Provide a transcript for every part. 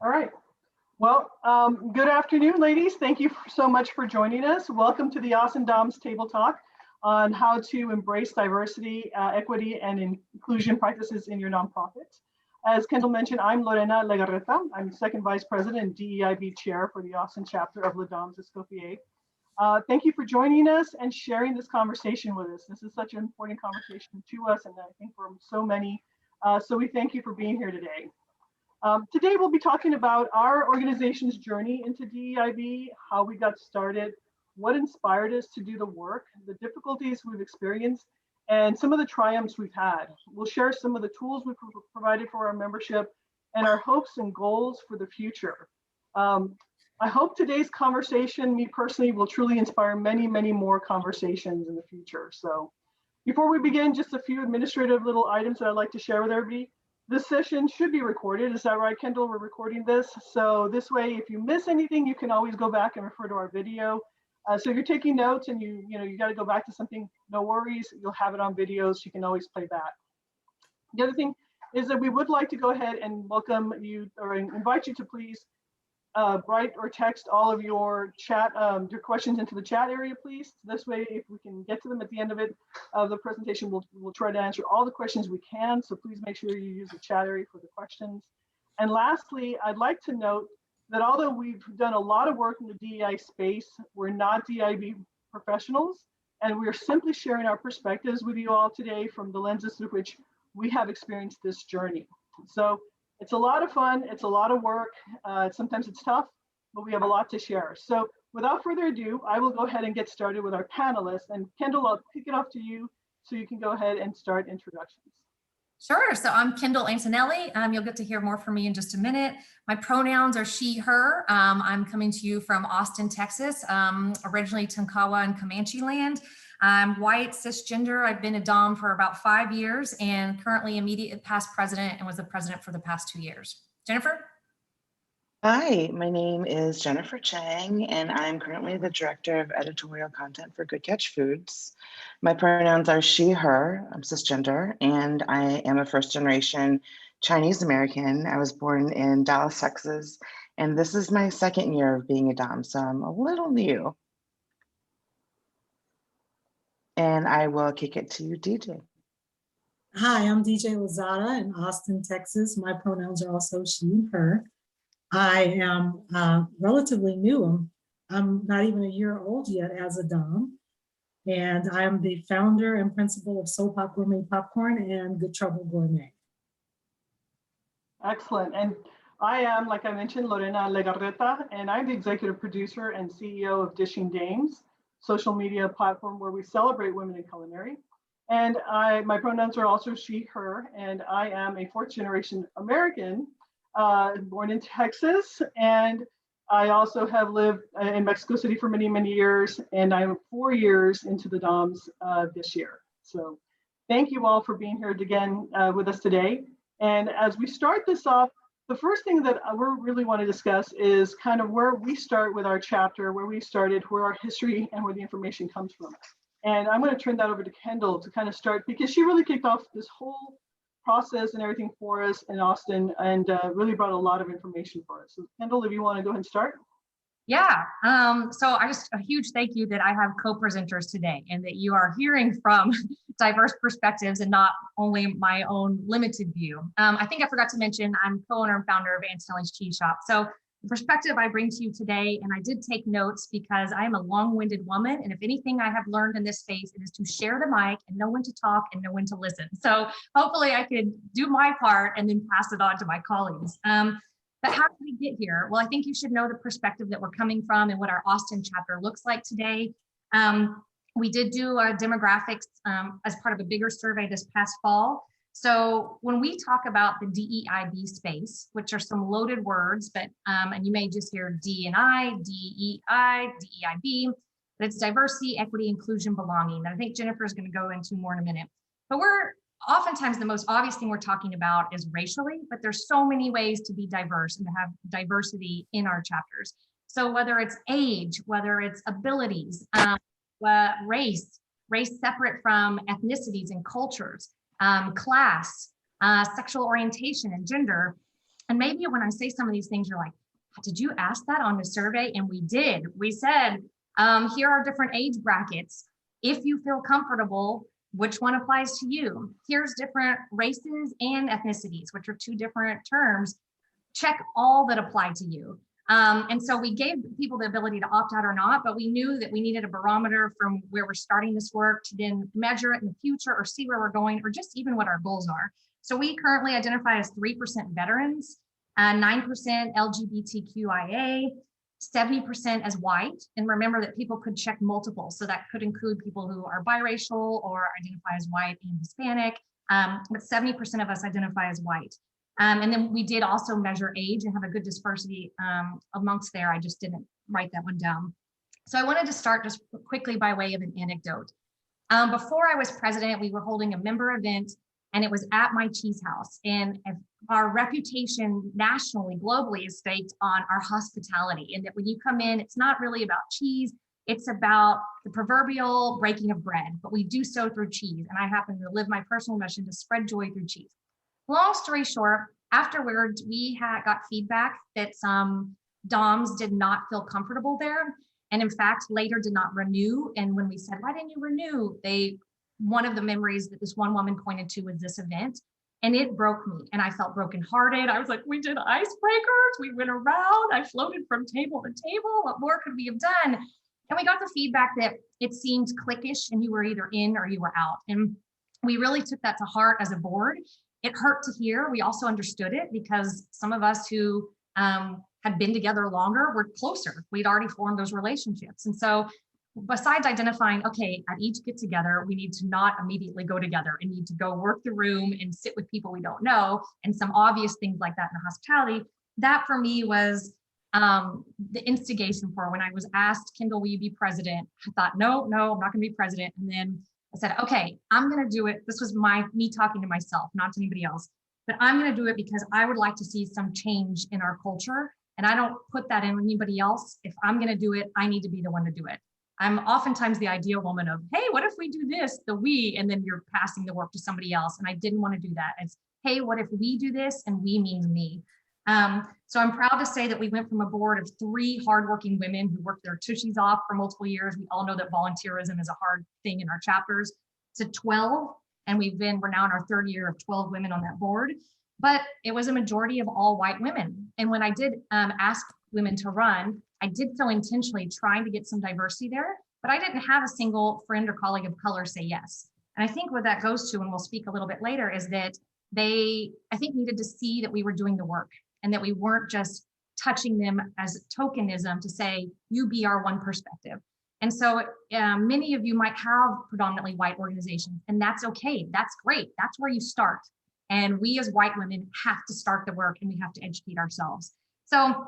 All right. Well, good afternoon, ladies. Thank you so much for joining us. Welcome to the Austin Doms Table Talk on how to embrace diversity, equity, and inclusion practices in your nonprofit. As Kendall mentioned, I'm Lorena Legarreta. I'm Second Vice President and DEIB Chair for the Austin Chapter of Le Doms Escoffier. Thank you for joining us and sharing this conversation with us. This is such an important conversation to us, and I think for so many. So we thank you for being here today. Today we'll be talking about our organization's journey into DEIB, how we got started, what inspired us to do the work, the difficulties we've experienced, and some of the triumphs we've had. We'll share some of the tools we've provided for our membership and our hopes and goals for the future. I hope today's conversation, me personally, will truly inspire many, many more conversations in the future. So before we begin, just a few administrative little items that I'd like to share with everybody. This session should be recorded. Is that right, Kendall? We're recording this. So this way, if you miss anything, you can always go back and refer to our video. So if you're taking notes and you got to go back to something, no worries. You'll have it on video, so you can always play back. The other thing is that we would like to go ahead and welcome you or invite you to please write or text all of your chat, your questions into the chat area, please. This way, if we can get to them at the end of the presentation, we'll try to answer all the questions we can. So please make sure you use the chat area for the questions. And lastly, I'd like to note that although we've done a lot of work in the DEI space, we're not DEIB professionals, and we're simply sharing our perspectives with you all today from the lenses through which we have experienced this journey. So it's a lot of fun, it's a lot of work, sometimes it's tough, but we have a lot to share. So without further ado, I will go ahead and get started with our panelists. And Kendall, I'll kick it off to you so you can go ahead and start introductions. Sure. So I'm Kendall Antonelli. You'll get to hear more from me in just a minute. My pronouns are she, her. I'm coming to you from Austin, Texas, originally Tonkawa and Comanche land. I'm white, cisgender. I've been a Dom for about 5 years and currently immediate past president and was the president for the past 2 years. Jennifer? Hi, my name is Jennifer Chang, and I'm currently the Director of Editorial Content for Good Catch Foods. My pronouns are she, her. I'm cisgender, and I am a first-generation Chinese American. I was born in Dallas, Texas, and this is my second year of being a Dom, so I'm a little new. And I will kick it to you, DJ. Hi, I'm DJ Lozada in Austin, Texas. My pronouns are also she, her. I am relatively new. I'm not even a year old yet as a Dom. And I'm the founder and principal of Soul Pop Gourmet Popcorn and Good Trouble Gourmet. Excellent. And I am, like I mentioned, Lorena Legarreta, and I'm the executive producer and CEO of Dishing Dames, social media platform where we celebrate women in culinary. And my pronouns are also she, her, and I am a fourth generation American, born in Texas. And I also have lived in Mexico City for many, many years, and I'm 4 years into the DOMS this year. So thank you all for being here again with us today. And as we start this off, the first thing that we really want to discuss is kind of where we start with our chapter, where we started, where our history and where the information comes from. And I'm going to turn that over to Kendall to kind of start, because she really kicked off this whole process and everything for us in Austin and really brought a lot of information for us. So Kendall, if you want to go ahead and start. Yeah, so I just a huge thank you that I have co-presenters today and that you are hearing from diverse perspectives and not only my own limited view. I think I forgot to mention I'm co-owner and founder of Antonelli's Cheese Shop. So the perspective I bring to you today, and I did take notes because I am a long-winded woman, and if anything I have learned in this space, it is to share the mic and know when to talk and know when to listen. So hopefully I could do my part and then pass it on to my colleagues. But how did we get here? Well, I think you should know the perspective that we're coming from and what our Austin chapter looks like today. We did do our demographics as part of a bigger survey this past fall. So when we talk about the DEIB space, which are some loaded words, but and you may just hear D&I, DEI, DEIB, but it's diversity, equity, inclusion, belonging. And I think Jennifer is going to go into more in a minute. But oftentimes the most obvious thing we're talking about is racially, but there's so many ways to be diverse and to have diversity in our chapters. So whether it's age, whether it's abilities, race separate from ethnicities and cultures, class, sexual orientation and gender, And maybe when I say some of these things, you're like, did you ask that on the survey? And we did. We said, here are different age brackets. If you feel comfortable, which one applies to you? Here's different races and ethnicities, which are two different terms. Check all that apply to you. And so we gave people the ability to opt out or not, but we knew that we needed a barometer from where we're starting this work to then measure it in the future or see where we're going, or just even what our goals are. So we currently identify as 3% veterans, 9% LGBTQIA, 70% as white. And remember that people could check multiple. So that could include people who are biracial or identify as white and Hispanic, but 70% of us identify as white. And then we did also measure age and have a good dispersity amongst there. I just didn't write that one down. So I wanted to start just quickly by way of an anecdote. Before I was president, we were holding a member event, and it was at my cheese house. And our reputation nationally, globally, is staked on our hospitality. And that when you come in, it's not really about cheese, it's about the proverbial breaking of bread, but we do so through cheese. And I happen to live my personal mission to spread joy through cheese. Long story short, afterwards, we got feedback that some DOMs did not feel comfortable there. And in fact, later did not renew. And when we said, why didn't you renew? One of the memories that this one woman pointed to was this event, and it broke me. And I felt brokenhearted. I was like, we did icebreakers. We went around. I floated from table to table. What more could we have done? And we got the feedback that it seemed cliquish and you were either in or you were out. And we really took that to heart as a board. It hurt to hear. We also understood it because some of us who had been together longer were closer. We'd already formed those relationships. And so besides identifying, okay, at each get together, we need to not immediately go together and need to go work the room and sit with people we don't know, and some obvious things like that in the hospitality, that for me was the instigation for when I was asked, Kendall, will you be president? I thought, no, I'm not gonna be president. And then I said, okay, I'm gonna do it. This was me talking to myself, not to anybody else, but I'm gonna do it because I would like to see some change in our culture. And I don't put that in anybody else. If I'm gonna do it, I need to be the one to do it. I'm oftentimes the ideal woman of, hey, what if we do this, the we, and then you're passing the work to somebody else. And I didn't want to do that. It's, hey, what if we do this? And we means me. So I'm proud to say that we went from a board of 3 hardworking women who worked their tushies off for multiple years. We all know that volunteerism is a hard thing in our chapters, to 12. And we're now in our 3rd year of 12 women on that board. But it was a majority of all white women. And when I did ask women to run, I did so intentionally trying to get some diversity there, but I didn't have a single friend or colleague of color say yes. And I think what that goes to, and we'll speak a little bit later, is that they, I think, needed to see that we were doing the work and that we weren't just touching them as tokenism to say, you be our one perspective. And so many of you might have predominantly white organizations, and that's okay. That's great. That's where you start. And we as white women have to start the work, and we have to educate ourselves. So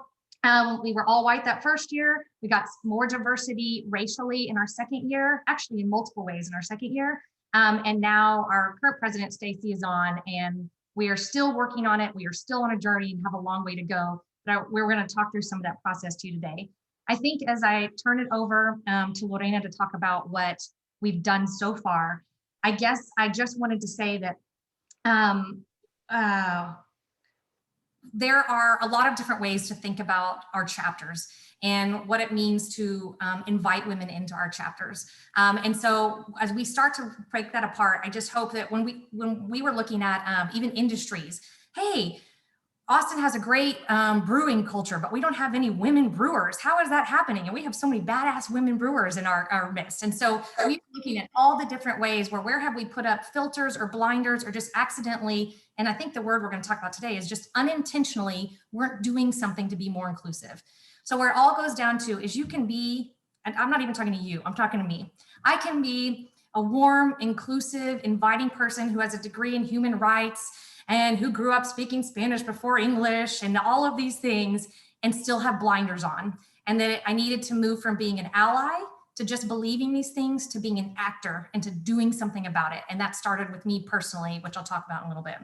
we were all white that first year. We got more diversity racially in our 2nd year, actually in multiple ways in our 2nd year. And now our current president, Stacey, is on, and we are still working on it. We are still on a journey and have a long way to go. But we're going to talk through some of that process to you today. I think as I turn it over to Lorena to talk about what we've done so far, I guess I just wanted to say that there are a lot of different ways to think about our chapters and what it means to invite women into our chapters. And so as we start to break that apart, I just hope that when we were looking at even industries, hey, Austin has a great brewing culture, but we don't have any women brewers. How is that happening? And we have so many badass women brewers in our midst. And so we're looking at all the different ways where have we put up filters or blinders or just accidentally, and I think the word we're going to talk about today is just unintentionally weren't doing something to be more inclusive. So where it all goes down to is you can be, and I'm not even talking to you, I'm talking to me. I can be a warm, inclusive, inviting person who has a degree in human rights and who grew up speaking Spanish before English and all of these things, and still have blinders on. And that I needed to move from being an ally to just believing these things to being an actor and to doing something about it. And that started with me personally, which I'll talk about in a little bit.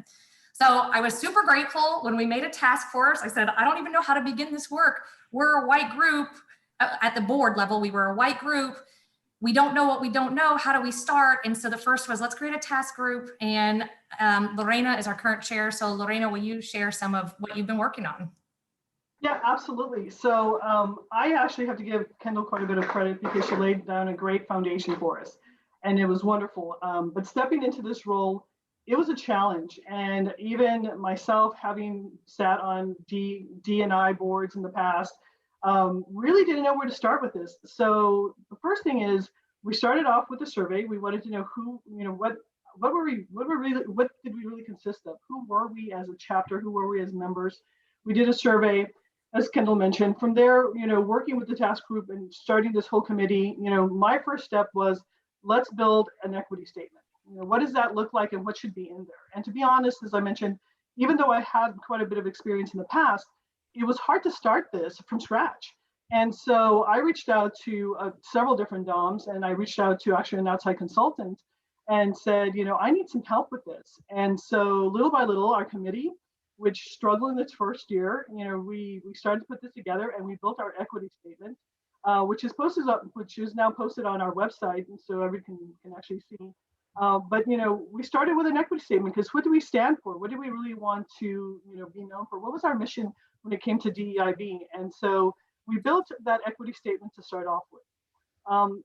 So I was super grateful when we made a task force. I said, I don't even know how to begin this work. We're a white group at the board level. We were a white group. we don't know what we don't know. How do we start? And so the first was, let's create a task group. And Lorena is our current chair. So Lorena, will you share some of what you've been working on? Yeah, absolutely. So I actually have to give Kendall quite a bit of credit because she laid down a great foundation for us, and it was wonderful. But stepping into this role, it was a challenge. And even myself, having sat on D&I boards in the past, really didn't know where to start with this. So the first thing is we started off with a survey. We wanted to know who, what did we really consist of? Who were we as a chapter? Who were we as members? We did a survey, as Kendall mentioned. From there, working with the task group and starting this whole committee, my first step was, let's build an equity statement. What does that look like and what should be in there? And to be honest, as I mentioned, even though I had quite a bit of experience in the past, it was hard to start this from scratch. And so I reached out to several different DOMs, and I reached out to actually an outside consultant and said, I need some help with this. And so little by little, our committee, which struggled in its first year, we started to put this together, and we built our equity statement, which is now posted on our website, and so everyone can actually see. But we started with an equity statement because what do we stand for? What do we really want to be known for? What was our mission when it came to DEIB? And so we built that equity statement to start off with.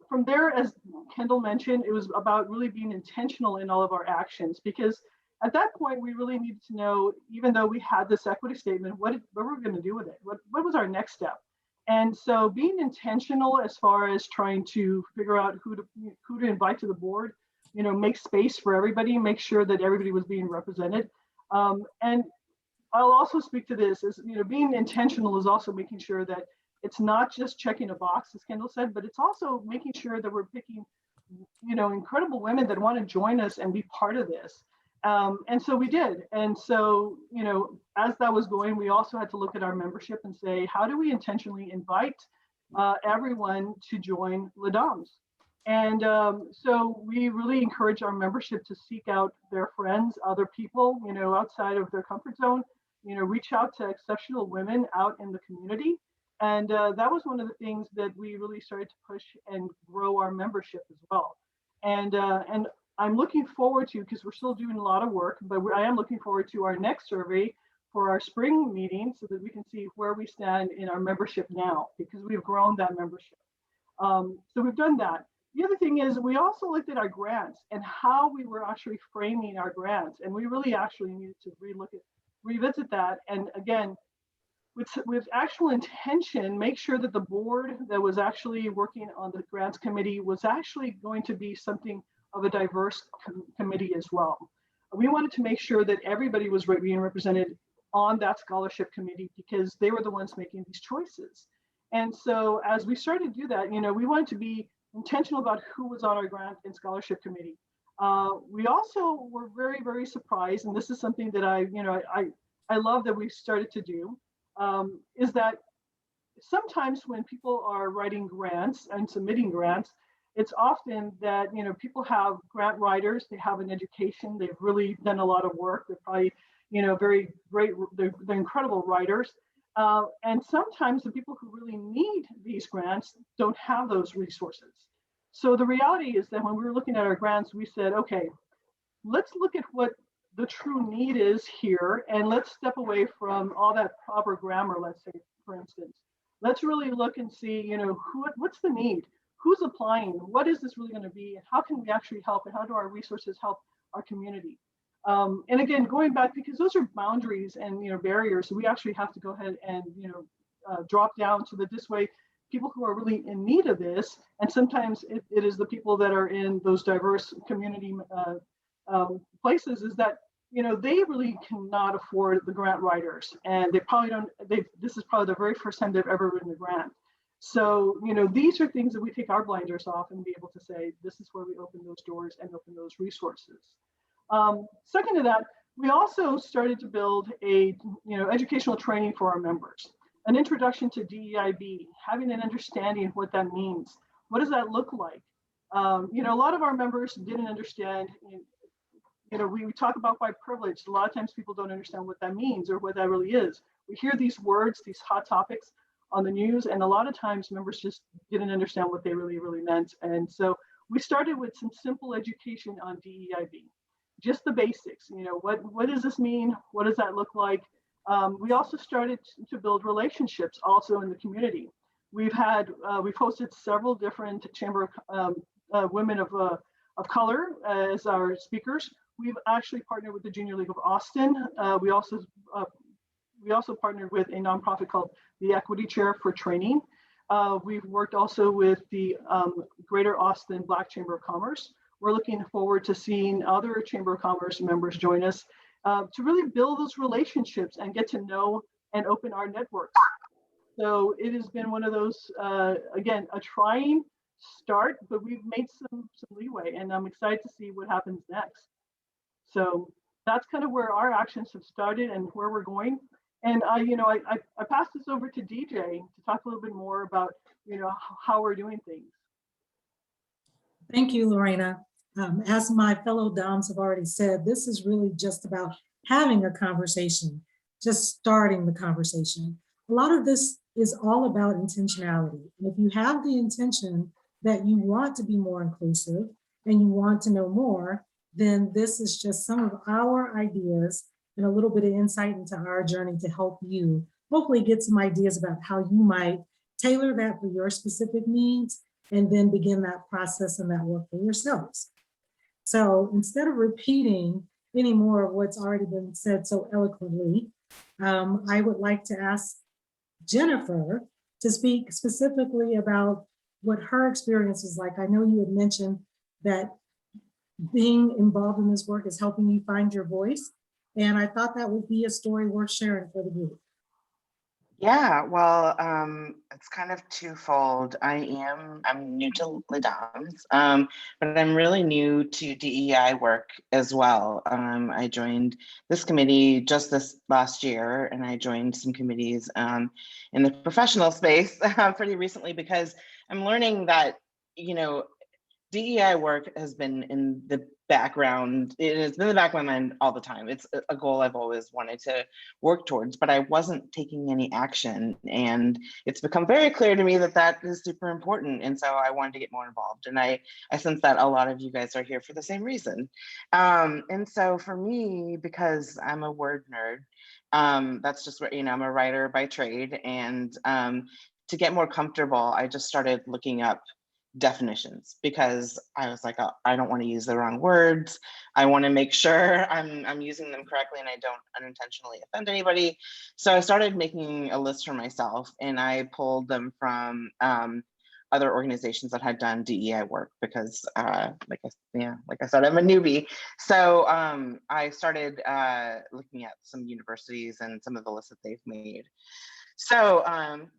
From there, as Kendall mentioned, it was about really being intentional in all of our actions, because at that point, we really needed to know, even though we had this equity statement, what were we going to do with it? What was our next step? And so being intentional as far as trying to figure out who to invite to the board, make space for everybody, make sure that everybody was being represented. And I'll also speak to this as, being intentional is also making sure that it's not just checking a box, as Kendall said, but it's also making sure that we're picking, incredible women that want to join us and be part of this. And so we did. And so, as that was going, we also had to look at our membership and say, how do we intentionally invite everyone to join Les Dames? And so we really encourage our membership to seek out their friends, other people, outside of their comfort zone, reach out to exceptional women out in the community. And that was one of the things that we really started to push and grow our membership as well. And I'm looking forward to, because we're still doing a lot of work, but I am looking forward to our next survey for our spring meeting so that we can see where we stand in our membership now, because we've grown that membership. So we've done that. The other thing is we also looked at our grants and how we were actually framing our grants. And we really actually needed to revisit that. And again, with actual intention, make sure that the board that was actually working on the grants committee was actually going to be something of a diverse committee as well. We wanted to make sure that everybody was being represented on that scholarship committee because they were the ones making these choices. And so as we started to do that, we wanted to be intentional about who was on our grant and scholarship committee. We also were very, very surprised, and this is something that I love that we started to do, is that sometimes when people are writing grants and submitting grants, it's often that people have grant writers, they have an education, they've really done a lot of work, they're probably very great, they're incredible writers. And sometimes the people who really need these grants don't have those resources. So the reality is that when we were looking at our grants, we said, okay, let's look at what the true need is here, and let's step away from all that proper grammar, let's say, for instance. Let's really look and see, what's the need? Who's applying? What is this really going to be? And how can we actually help? And how do our resources help our community? And again, going back, because those are boundaries and barriers, so we actually have to go ahead and drop down so that this way, people who are really in need of this, and sometimes it is the people that are in those diverse community places, is that they really cannot afford the grant writers, and they probably don't. This is probably the very first time they've ever written a grant. So these are things that we take our blinders off and be able to say, this is where we open those doors and open those resources. Second to that, we also started to build a educational training for our members, an introduction to DEIB, having an understanding of what that means. What does that look like? A lot of our members didn't understand. We talk about white privilege. A lot of times people don't understand what that means or what that really is. We hear these words, these hot topics. on the news, and a lot of times members just didn't understand what they really meant. And so we started with some simple education on DEIB, just the basics. You know, what does this mean? What does that look like? We also started to build relationships also in the community. We've hosted several different Chamber of women of color as our speakers. We've actually partnered with the Junior League of Austin. We also partnered with a nonprofit called the Equity Chair for Training. We've worked also with the Greater Austin Black Chamber of Commerce. We're looking forward to seeing other Chamber of Commerce members join us to really build those relationships and get to know and open our networks. So it has been one of those, again, a trying start, but we've made some leeway, and I'm excited to see what happens next. So that's kind of where our actions have started and where we're going. And I pass this over to DJ to talk a little bit more about, how we're doing things. Thank you, Lorena. As my fellow Doms have already said, this is really just about having a conversation, just starting the conversation. A lot of this is all about intentionality. And if you have the intention that you want to be more inclusive and you want to know more, then this is just some of our ideas and a little bit of insight into our journey to help you hopefully get some ideas about how you might tailor that for your specific needs and then begin that process and that work for yourselves. So instead of repeating any more of what's already been said so eloquently, I would like to ask Jennifer to speak specifically about what her experience is like. I know you had mentioned that being involved in this work is helping you find your voice. And I thought that would be a story worth sharing for the group. Yeah, well, it's kind of twofold. I'm new to LEDOMS, but I'm really new to DEI work as well. I joined this committee just this last year, and I joined some committees in the professional space pretty recently because I'm learning that, DEI work has been in the background. It has been in the back of my mind all the time. It's a goal I've always wanted to work towards, but I wasn't taking any action. And it's become very clear to me that that is super important. And so I wanted to get more involved. And I sense that a lot of you guys are here for the same reason. And so for me, because I'm a word nerd, that's just what, I'm a writer by trade. And to get more comfortable, I just started looking up definitions because I was like, oh, I don't want to use the wrong words. I want to make sure I'm using them correctly and I don't unintentionally offend anybody. So I started making a list for myself and I pulled them from other organizations that had done DEI work because like I said, I'm a newbie. So I started looking at some universities and some of the lists that they've made. So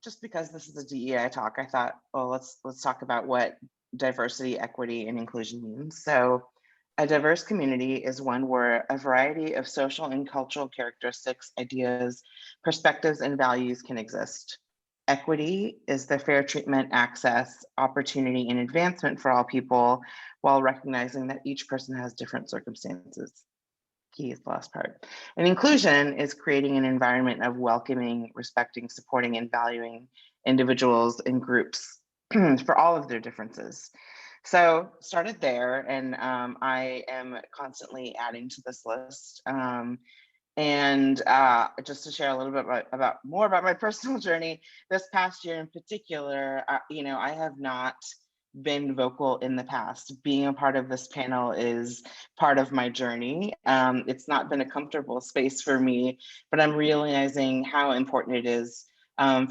just because this is a DEI talk, I thought, well, let's talk about what diversity, equity, and inclusion means. So a diverse community is one where a variety of social and cultural characteristics, ideas, perspectives, and values can exist. Equity is the fair treatment, access, opportunity, and advancement for all people while recognizing that each person has different circumstances. Key is the last part. And inclusion is creating an environment of welcoming, respecting, supporting, and valuing individuals and groups for all of their differences. So started there, and I am constantly adding to this list. And just to share a little bit more about my personal journey, this past year in particular, I have not been vocal in the past. Being a part of this panel is part of my journey. It's not been a comfortable space for me, but I'm realizing how important it is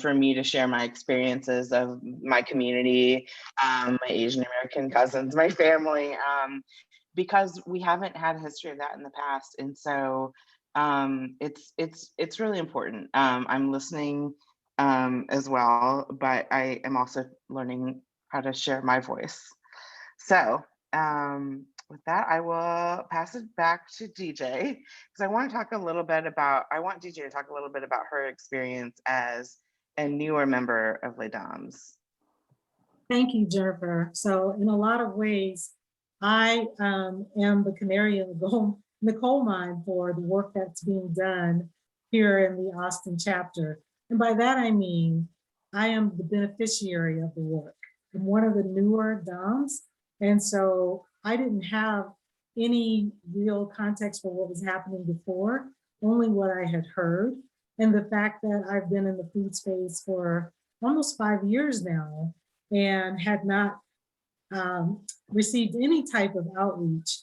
for me to share my experiences of my community, my Asian American cousins, my family, because we haven't had a history of that in the past. And so it's really important. I'm listening as well, but I am also learning how to share my voice. So with that, I will pass it back to DJ because I want DJ to talk a little bit about her experience as a newer member of LEDOMS. Thank you, Jennifer. So in a lot of ways, I am the canary in the coal mine for the work that's being done here in the Austin chapter. And by that, I mean, I am the beneficiary of the work. I'm one of the newer DOMs. And so I didn't have any real context for what was happening before, only what I had heard. And the fact that I've been in the food space for almost 5 years now and had not received any type of outreach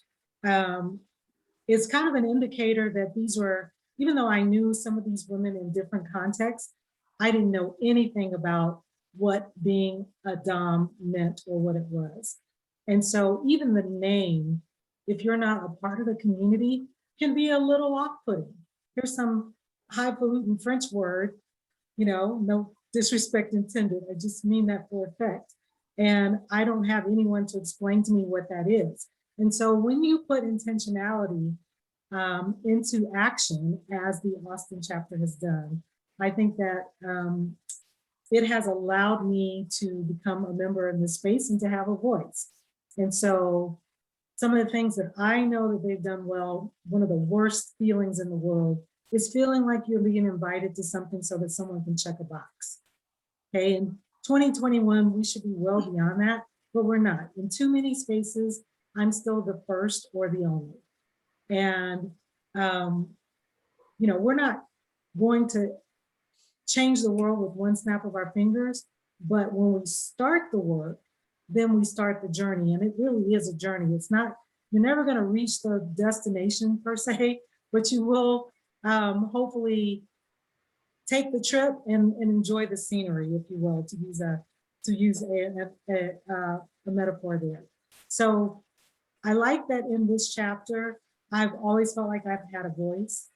is kind of an indicator that these were, even though I knew some of these women in different contexts, I didn't know anything about what being a Dom meant or what it was. And so even the name, if you're not a part of the community, can be a little off-putting. Here's some highfalutin French word, no disrespect intended. I just mean that for effect. And I don't have anyone to explain to me what that is. And so when you put intentionality into action, as the Austin chapter has done, I think that it has allowed me to become a member in this space and to have a voice. And so some of the things that I know that they've done well, one of the worst feelings in the world is feeling like you're being invited to something so that someone can check a box. Okay, in 2021, we should be well beyond that, but we're not. In too many spaces, I'm still the first or the only. And, we're not going to change the world with one snap of our fingers, but when we start the work, then we start the journey. And it really is a journey. It's not, you're never going to reach the destination per se, but you will hopefully take the trip and enjoy the scenery, if you will, to use a metaphor there. So I like that in this chapter, I've always felt like I've had a voice.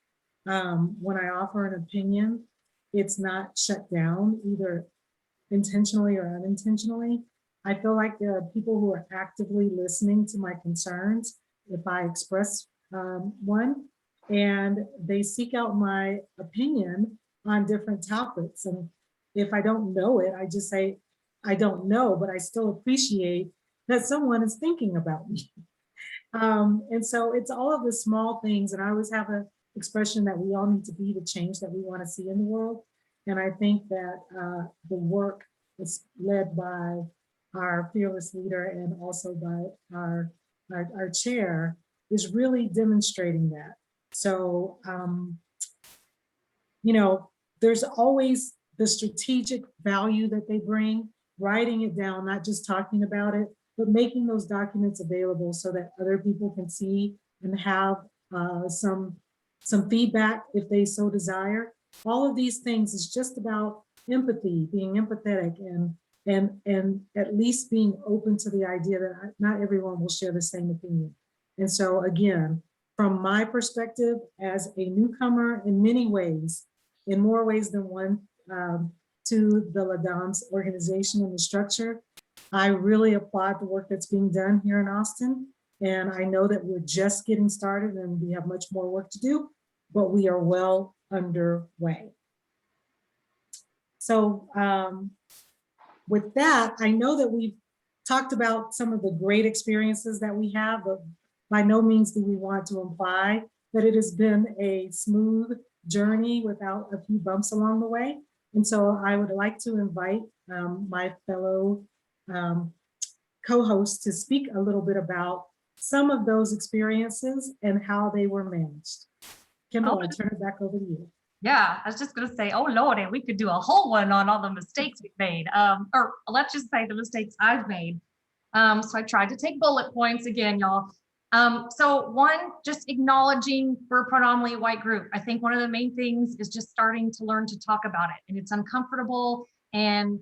When I offer an opinion, it's not shut down either intentionally or unintentionally. I feel like there are people who are actively listening to my concerns if I express one, and they seek out my opinion on different topics. And if I don't know it, I just say, I don't know, but I still appreciate that someone is thinking about me. And so it's all of the small things. And I always have an expression that we all need to be the change that we want to see in the world. And I think that the work is led by our fearless leader and also by our chair is really demonstrating that. So, there's always the strategic value that they bring, writing it down, not just talking about it, but making those documents available so that other people can see and have some feedback if they so desire. All of these things is just about empathy, being empathetic, and at least being open to the idea that not everyone will share the same opinion. And so again, from my perspective as a newcomer in many ways, in more ways than one, to the LADAMS organization and the structure, I really applaud the work that's being done here in Austin. And I know that we're just getting started and we have much more work to do, but we are well underway. So with that, I know that we've talked about some of the great experiences that we have, but by no means do we want to imply that it has been a smooth journey without a few bumps along the way. And so I would like to invite my fellow co-hosts to speak a little bit about some of those experiences and how they were managed. Kimberly, I'll turn it back over to you. Yeah, I was just going to say, oh Lordy, we could do a whole one on all the mistakes we've made, or let's just say the mistakes I've made. So I tried to take bullet points again, y'all. So one, just acknowledging we're a predominantly white group. I think one of the main things is just starting to learn to talk about it, and it's uncomfortable. And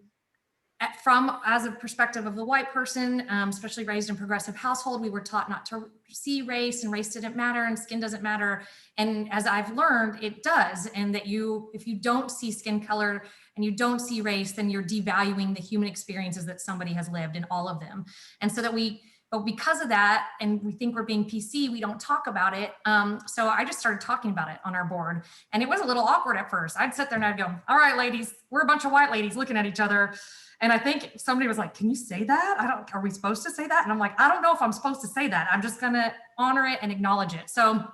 as a perspective of the white person, especially raised in progressive household, we were taught not to see race, and race didn't matter, and skin doesn't matter. And as I've learned, it does. And that if you don't see skin color and you don't see race, then you're devaluing the human experiences that somebody has lived in all of them. And so but because of that, and we think we're being PC, we don't talk about it. So I just started talking about it on our board. And it was a little awkward at first. I'd sit there and I'd go, all right, ladies, we're a bunch of white ladies looking at each other. And I think somebody was like, can you say that? Are we supposed to say that? And I'm like, I don't know if I'm supposed to say that. I'm just gonna honor it and acknowledge it. So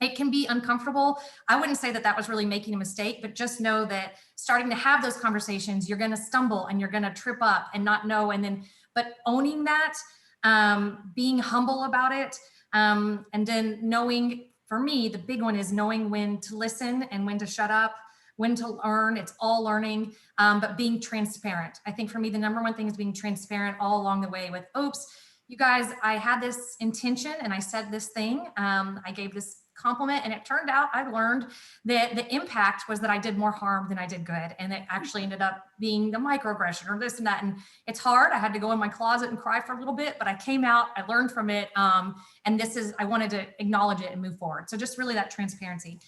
It can be uncomfortable. I wouldn't say that that was really making a mistake, but just know that starting to have those conversations, you're going to stumble and you're going to trip up and not know. And then, but owning that, being humble about it, and then knowing, for me, the big one is knowing when to listen and when to shut up, when to learn. It's all learning, but being transparent. I think for me, the number one thing is being transparent all along the way with, oops, you guys, I had this intention and I said this thing. I gave this compliment, and it turned out I learned that the impact was that I did more harm than I did good. And it actually ended up being the microaggression or this and that. And it's hard. I had to go in my closet and cry for a little bit, but I came out, I learned from it. And I wanted to acknowledge it and move forward. So just really that transparency.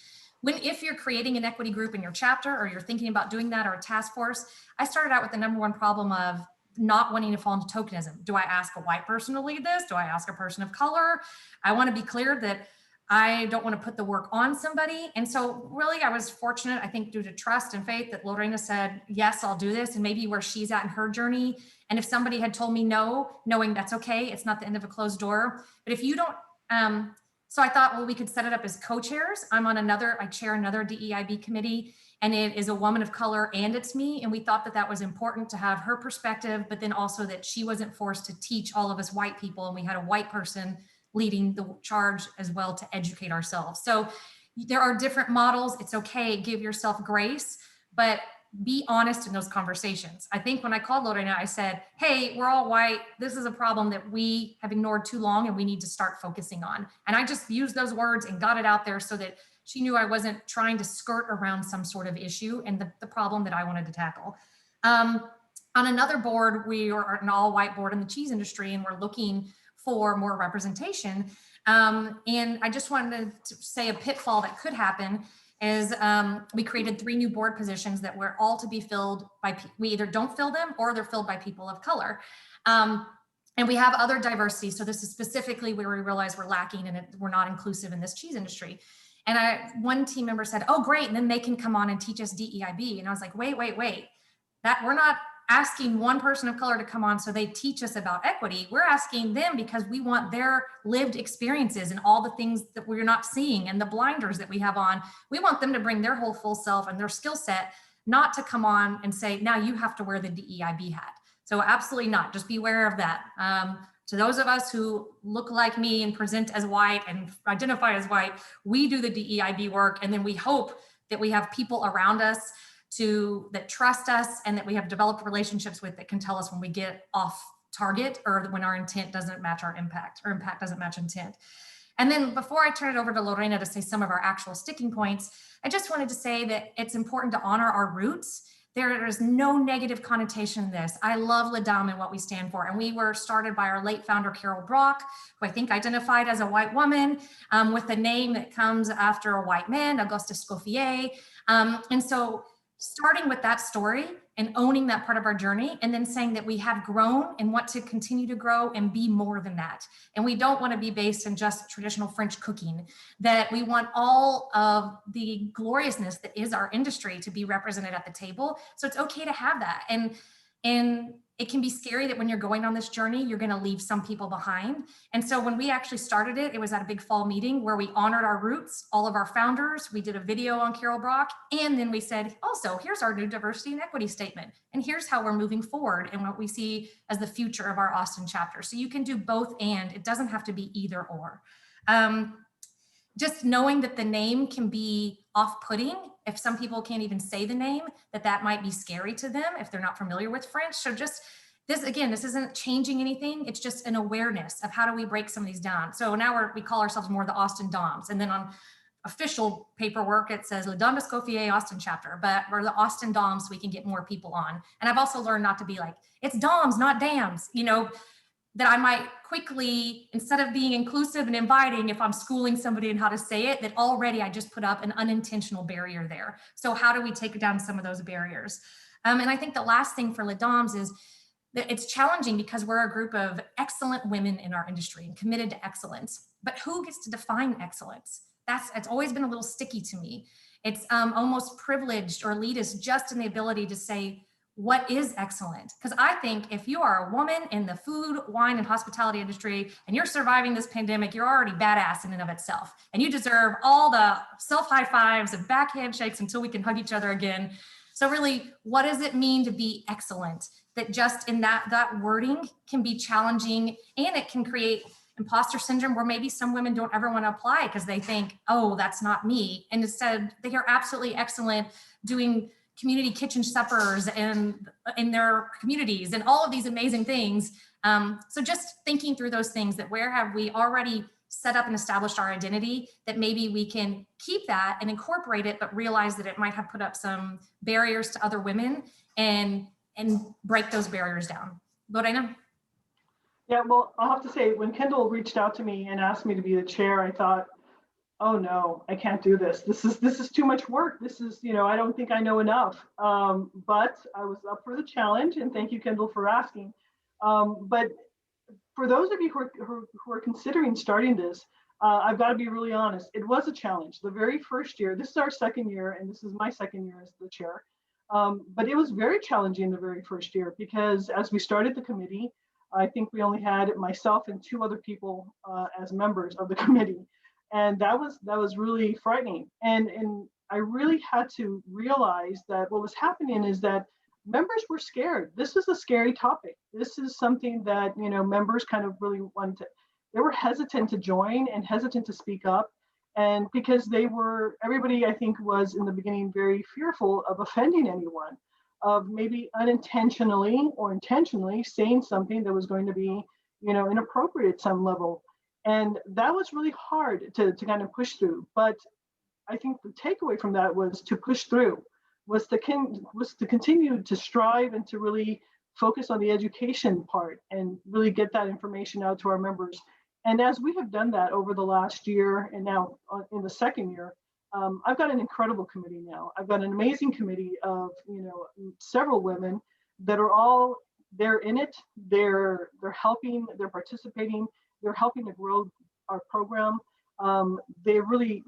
If you're creating an equity group in your chapter, or you're thinking about doing that, or a task force, I started out with the number one problem of not wanting to fall into tokenism. Do I ask a white person to lead this? Do I ask a person of color? I want to be clear that I don't want to put the work on somebody. And so really I was fortunate, I think, due to trust and faith, that Lorena said, yes, I'll do this. And maybe where she's at in her journey. And if somebody had told me no, knowing that's okay, it's not the end of a closed door. But if you don't, so I thought, well, we could set it up as co-chairs. I chair another DEIB committee, and it is a woman of color and it's me. And we thought that that was important to have her perspective, but then also that she wasn't forced to teach all of us white people. And we had a white person leading the charge as well to educate ourselves. So there are different models. It's okay. Give yourself grace, but be honest in those conversations. I think when I called Lorena, I said, hey, we're all white. This is a problem that we have ignored too long and we need to start focusing on. And I just used those words and got it out there so that she knew I wasn't trying to skirt around some sort of issue and the problem that I wanted to tackle. On another board, we are an all white board in the cheese industry, and we're looking for more representation. And I just wanted to say a pitfall that could happen is we created 3 new board positions that were all to be filled by, we either don't fill them or they're filled by people of color. And we have other diversity. So this is specifically where we realize we're lacking and we're not inclusive in this cheese industry. And one team member said, oh, great. And then they can come on and teach us DEIB. And I was like, wait, that we're not asking one person of color to come on so they teach us about equity. We're asking them because we want their lived experiences and all the things that we're not seeing and the blinders that we have on. We want them to bring their whole full self and their skill set, not to come on and say, now you have to wear the DEIB hat. So absolutely not. Just be aware of that. To those of us who look like me and present as white and identify as white, we do the DEIB work, and then we hope that we have people around us that trust us and that we have developed relationships with that can tell us when we get off target or when our intent doesn't match our impact, or impact doesn't match intent. And then before I turn it over to Lorena to say some of our actual sticking points, I just wanted to say that it's important to honor our roots. There is no negative connotation in this. I love LADAM and what we stand for. And we were started by our late founder, Carol Brock, who I think identified as a white woman with a name that comes after a white man, Auguste Escoffier. And so starting with that story and owning that part of our journey, and then saying that we have grown and want to continue to grow and be more than that. And we don't want to be based in just traditional French cooking, that we want all of the gloriousness that is our industry to be represented at the table. So it's okay to have that. And it can be scary that when you're going on this journey, you're going to leave some people behind. And so when we actually started it, it was at a big fall meeting where we honored our roots, all of our founders. We did a video on Carol Brock. And then we said, also, here's our new diversity and equity statement. And here's how we're moving forward and what we see as the future of our Austin chapter. So you can do both, and it doesn't have to be either or. Just knowing that the name can be off-putting. If some people can't even say the name, that might be scary to them if they're not familiar with French. So just this, again, this isn't changing anything. It's just an awareness of how do we break some of these down. So now we call ourselves more the Austin Doms. And then on official paperwork, it says Le Dom d'Escoffier Austin Chapter, but we're the Austin Doms so we can get more people on. And I've also learned not to be like, it's Doms, not dams, that I might quickly, instead of being inclusive and inviting, if I'm schooling somebody in how to say it, that already I just put up an unintentional barrier there. So how do we take down some of those barriers? And I think the last thing for Les Doms is that it's challenging because we're a group of excellent women in our industry and committed to excellence. But who gets to define excellence? It's always been a little sticky to me. It's almost privileged or elitist just in the ability to say, what is excellent? Because I think if you are a woman in the food, wine, and hospitality industry, and you're surviving this pandemic, you're already badass in and of itself. And you deserve all the self high fives and back handshakes until we can hug each other again. So really, what does it mean to be excellent? That just in that wording can be challenging, and it can create imposter syndrome where maybe some women don't ever want to apply because they think, oh, that's not me. And instead, they are absolutely excellent doing community kitchen suppers and in their communities and all of these amazing things. So just thinking through those things, that where have we already set up and established our identity, that maybe we can keep that and incorporate it, but realize that it might have put up some barriers to other women, and break those barriers down. What I know. Yeah, well, I'll have to say, when Kendall reached out to me and asked me to be the chair, I thought, oh no, I can't do this. This is too much work. This is, I don't think I know enough. But I was up for the challenge, and thank you, Kendall, for asking. But for those of you who are considering starting this, I've got to be really honest. It was a challenge. The very first year, this is our second year, and this is my second year as the chair. But it was very challenging the very first year, because as we started the committee, I think we only had myself and 2 other people as members of the committee. And that was really frightening. And I really had to realize that what was happening is that members were scared. This is a scary topic. This is something that, members kind of really they were hesitant to join and hesitant to speak up. And because everybody, I think, was in the beginning very fearful of offending anyone, of maybe unintentionally or intentionally saying something that was going to be, inappropriate at some level. And that was really hard to kind of push through. But I think the takeaway from that was to push through, was to continue to strive and to really focus on the education part and really get that information out to our members. And as we have done that over the last year, and now in the second year, I've got an incredible committee now. I've got an amazing committee of, several women that are all, they're in it, they're helping, they're participating, they're helping to grow our program. They really,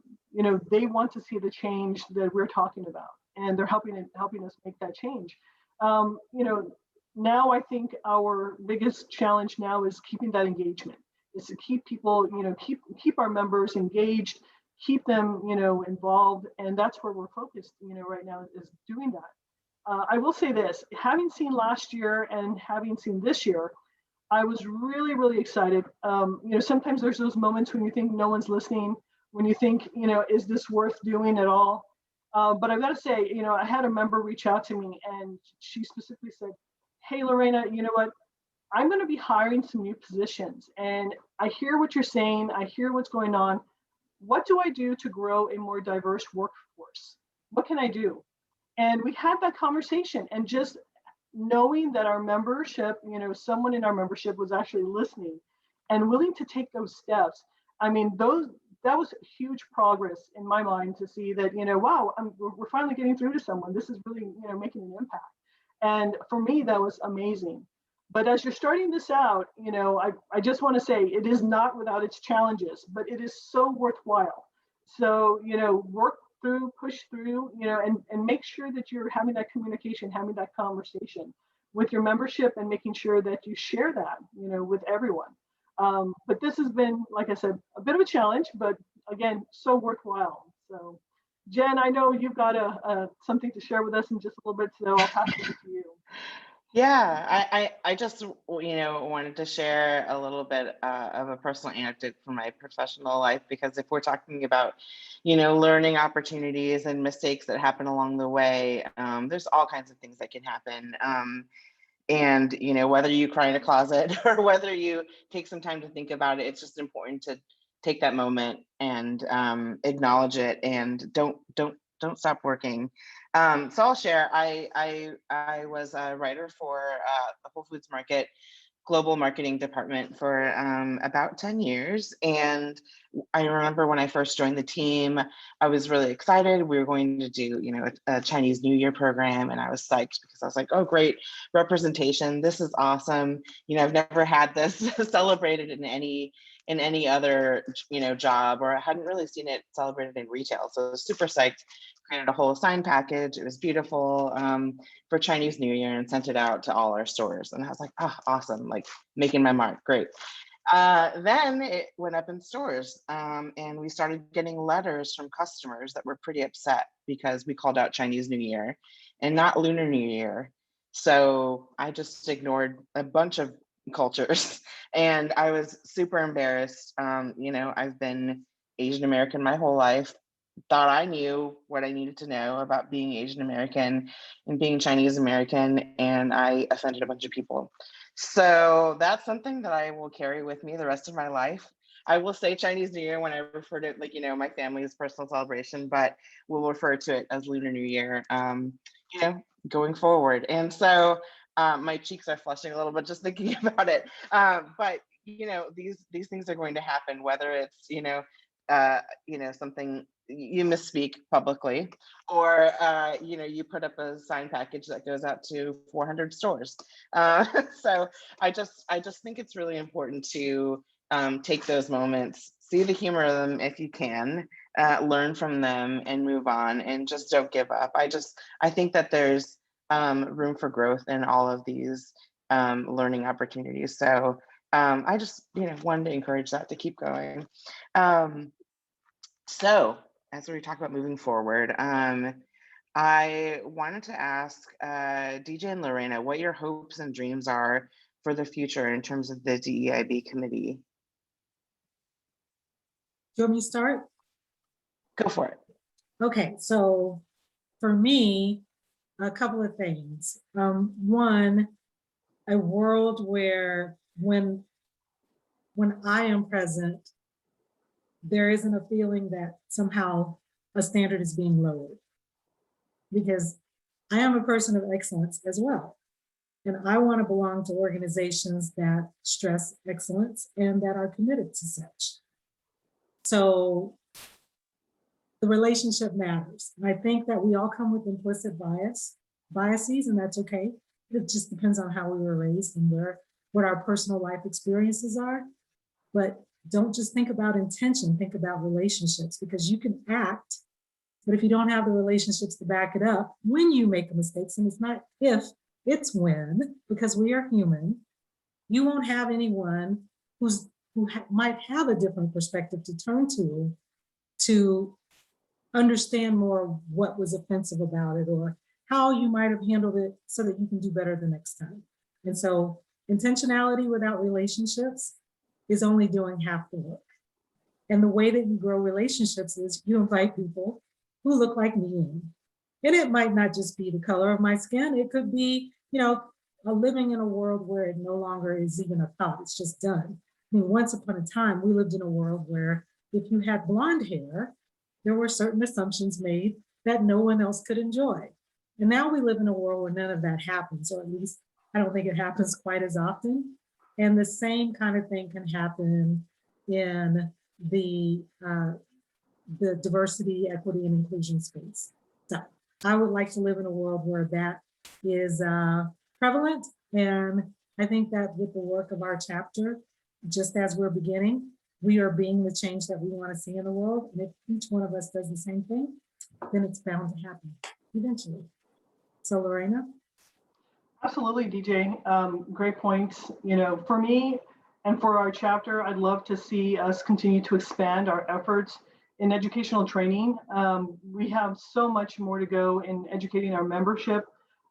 they want to see the change that we're talking about, and they're helping us make that change. Now I think our biggest challenge now is keeping that engagement, is to keep people, keep our members engaged, keep them, involved, and that's where we're focused, right now, is doing that. I will say this, having seen last year and having seen this year, I was really, really excited. Sometimes there's those moments when you think no one's listening, when you think, is this worth doing at all? But I've got to say, I had a member reach out to me, and she specifically said, hey, Lorena, you know what? I'm going to be hiring some new positions, and I hear what you're saying. I hear what's going on. What do I do to grow a more diverse workforce? What can I do? And we had that conversation, and just knowing that our membership, someone in our membership was actually listening and willing to take those steps. I mean, that was huge progress in my mind, to see that, wow, we're finally getting through to someone. This is really, making an impact. And for me, that was amazing. But as you're starting this out, I just want to say, it is not without its challenges, but it is so worthwhile. So, work through, push through, and make sure that you're having that communication, having that conversation with your membership, and making sure that you share that, with everyone. But this has been, like I said, a bit of a challenge, but again, so worthwhile. So Jen, I know you've got something to share with us in just a little bit, so I'll pass it to you. Yeah, I just, wanted to share a little bit of a personal anecdote from my professional life, because if we're talking about, learning opportunities and mistakes that happen along the way, there's all kinds of things that can happen. And, whether you cry in a closet or whether you take some time to think about it, it's just important to take that moment and acknowledge it, and don't stop working. So I'll share. I was a writer for the Whole Foods Market global marketing department for about 10 years. And I remember when I first joined the team, I was really excited. We were going to do, a Chinese New Year program, and I was psyched because I was like, oh, great representation. This is awesome. I've never had this celebrated in any other, job, or I hadn't really seen it celebrated in retail. So I was super psyched. created a whole sign package. It was beautiful for Chinese New Year and sent it out to all our stores. And I was like, oh, awesome, like making my mark, great. Then it went up in stores and we started getting letters from customers that were pretty upset because we called out Chinese New Year and not Lunar New Year. So I just ignored a bunch of cultures and I was super embarrassed. You know, I've been Asian American my whole life, thought I knew what I needed to know about being Asian American and being Chinese American, and I offended a bunch of people. So that's something that I will carry with me the rest of my life. I will say Chinese New Year when I refer to it, like, you know, my family's personal celebration, but we'll refer to it as Lunar New Year, you know, going forward. And so my cheeks are flushing a little bit just thinking about it. But, you know, these things are going to happen, whether it's, you know, something you misspeak publicly, or you know, you put up a sign package that goes out to 400 stores. So I just think it's really important to take those moments, see the humor of them if you can, learn from them and move on, and just don't give up. I think that there's room for growth in all of these learning opportunities. So I just, you know, wanted to encourage that to keep going. So as we talk about moving forward, I wanted to ask DJ and Lorena what your hopes and dreams are for the future in terms of the DEIB committee. Do you want me to start? Go for it. Okay, so for me, a couple of things. One, a world where when I am present, there isn't a feeling that somehow a standard is being lowered, because I am a person of excellence as well. And I want to belong to organizations that stress excellence and that are committed to such. So the relationship matters. And I think that we all come with implicit biases, and that's okay. It just depends on how we were raised and what our personal life experiences are. But don't just think about intention, think about relationships, because you can act, but if you don't have the relationships to back it up, when you make a mistake, and it's not if, it's when, because we are human, you won't have anyone who might have a different perspective to turn to understand more what was offensive about it or how you might have handled it so that you can do better the next time. And so intentionality without relationships is only doing half the work. And the way that you grow relationships is you invite people who look like me in. And it might not just be the color of my skin. It could be, you know, living in a world where it no longer is even a thought, it's just done. I mean, once upon a time, we lived in a world where if you had blonde hair, there were certain assumptions made that no one else could enjoy. And now we live in a world where none of that happens, or at least I don't think it happens quite as often. And the same kind of thing can happen in the diversity, equity, and inclusion space. So I would like to live in a world where that is prevalent. And I think that with the work of our chapter, just as we're beginning, we are being the change that we want to see in the world. And if each one of us does the same thing, then it's bound to happen eventually. So Lorena? Absolutely, DJ. Great points. You know, for me and for our chapter, I'd love to see us continue to expand our efforts in educational training. We have so much more to go in educating our membership,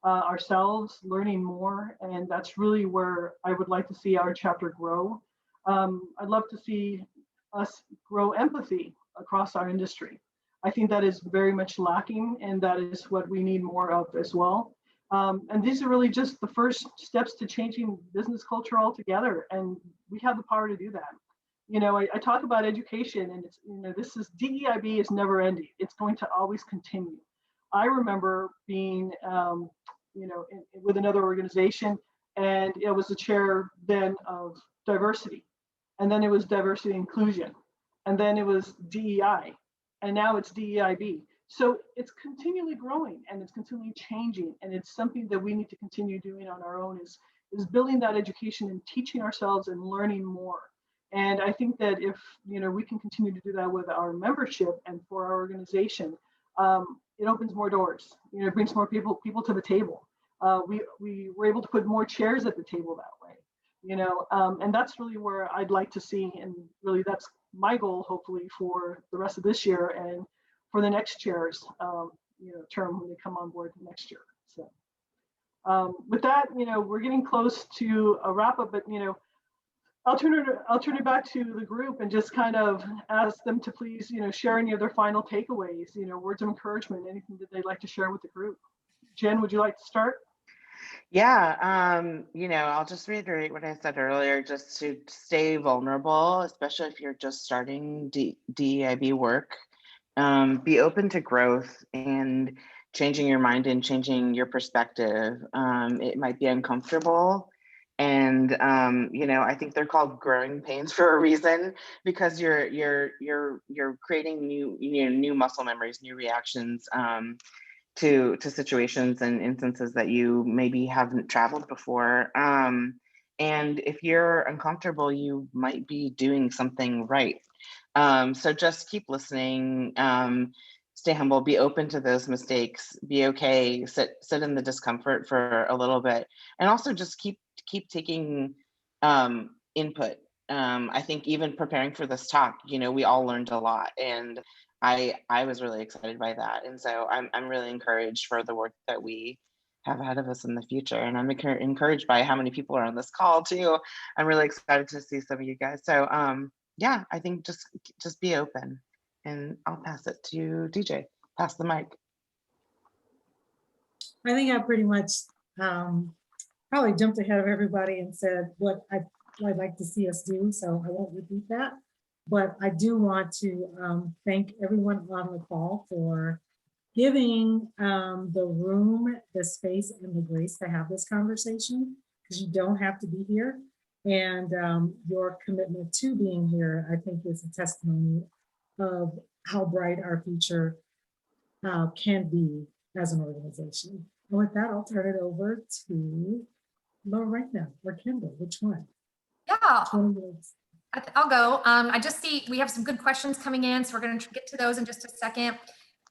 ourselves, learning more, and that's really where I would like to see our chapter grow. I'd love to see us grow empathy across our industry. I think that is very much lacking, and that is what we need more of as well. And these are really just the first steps to changing business culture altogether, and we have the power to do that. You know, I talk about education, and it's, you know, this is DEIB is never ending. It's going to always continue. I remember being, you know, with another organization, and it was the chair then of diversity, and then it was diversity inclusion, and then it was DEI, and now it's DEIB. So it's continually growing and it's continually changing, and it's something that we need to continue doing on our own is building that education and teaching ourselves and learning more. And I think that if, you know, we can continue to do that with our membership and for our organization, it opens more doors. It brings more people to the table. We were able to put more chairs at the table that way. And that's really where I'd like to see, and really that's my goal, hopefully, for the rest of this year and for the next chair's term when they come on board next year. So with that, we're getting close to a wrap up, but I'll turn it back to the group and just kind of ask them to please, share any of their final takeaways, words of encouragement, anything that they'd like to share with the group. Jen, would you like to start? Yeah, I'll just reiterate what I said earlier, just to stay vulnerable, especially if you're just starting DEIB work. Be open to growth and changing your mind and changing your perspective. It might be uncomfortable. And I think they're called growing pains for a reason, because you're creating new muscle memories, new reactions to situations and instances that you maybe haven't traveled before. And if you're uncomfortable, you might be doing something right. So just keep listening, stay humble, be open to those mistakes, be okay, sit in the discomfort for a little bit, and also just keep taking input. I think even preparing for this talk, we all learned a lot, and I was really excited by that. And so I'm really encouraged for the work that we have ahead of us in the future. And I'm encouraged by how many people are on this call too. I'm really excited to see some of you guys. So yeah, I think just be open, and I'll pass it to DJ. Pass the mic. I think I pretty much probably jumped ahead of everybody and said what I'd like to see us do, so I won't repeat that. But I do want to thank everyone on the call for giving the room, the space, and the grace to have this conversation, because you don't have to be here. And your commitment to being here, I think, is a testimony of how bright our future can be as an organization. And with that, I'll turn it over to Lorena or Kendall. Which one? Yeah. I'll go. I just see we have some good questions coming in, so we're going to get to those in just a second.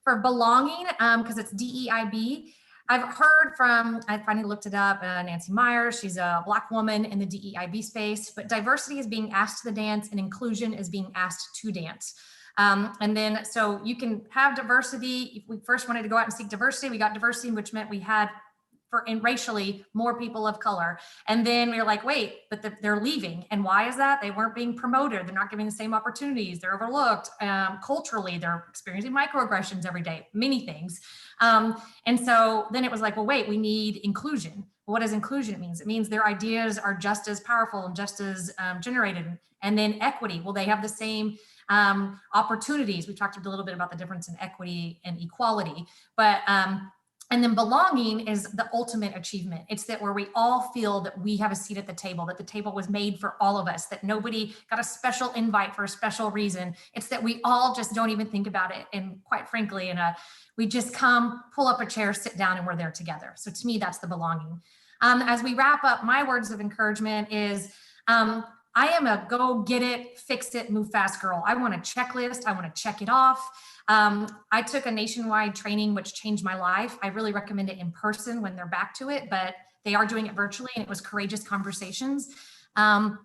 For belonging, because it's DEIB, I've heard from, I finally looked it up, Nancy Myers. She's a Black woman in the DEIB space, but diversity is being asked to the dance and inclusion is being asked to dance. And then, so you can have diversity. If we first wanted to go out and seek diversity, we got diversity, which meant we had and racially more people of color. And then we were like, wait, but they're leaving. And why is that? They weren't being promoted. They're not given the same opportunities. They're overlooked. Culturally, they're experiencing microaggressions every day, many things. And so then it was like, well, wait, we need inclusion. What does inclusion mean? It means their ideas are just as powerful and just as generated. And then equity, well, they have the same opportunities. We talked a little bit about the difference in equity and equality, but and then belonging is the ultimate achievement. It's that where we all feel that we have a seat at the table, that the table was made for all of us, that nobody got a special invite for a special reason. It's that we all just don't even think about it. And quite frankly, we just come, pull up a chair, sit down, and we're there together. So to me, that's the belonging. As we wrap up, my words of encouragement is, I am a go get it, fix it, move fast girl. I want a checklist. I want to check it off. I took a nationwide training, which changed my life. I really recommend it in person when they're back to it, but they are doing it virtually, and it was Courageous Conversations. And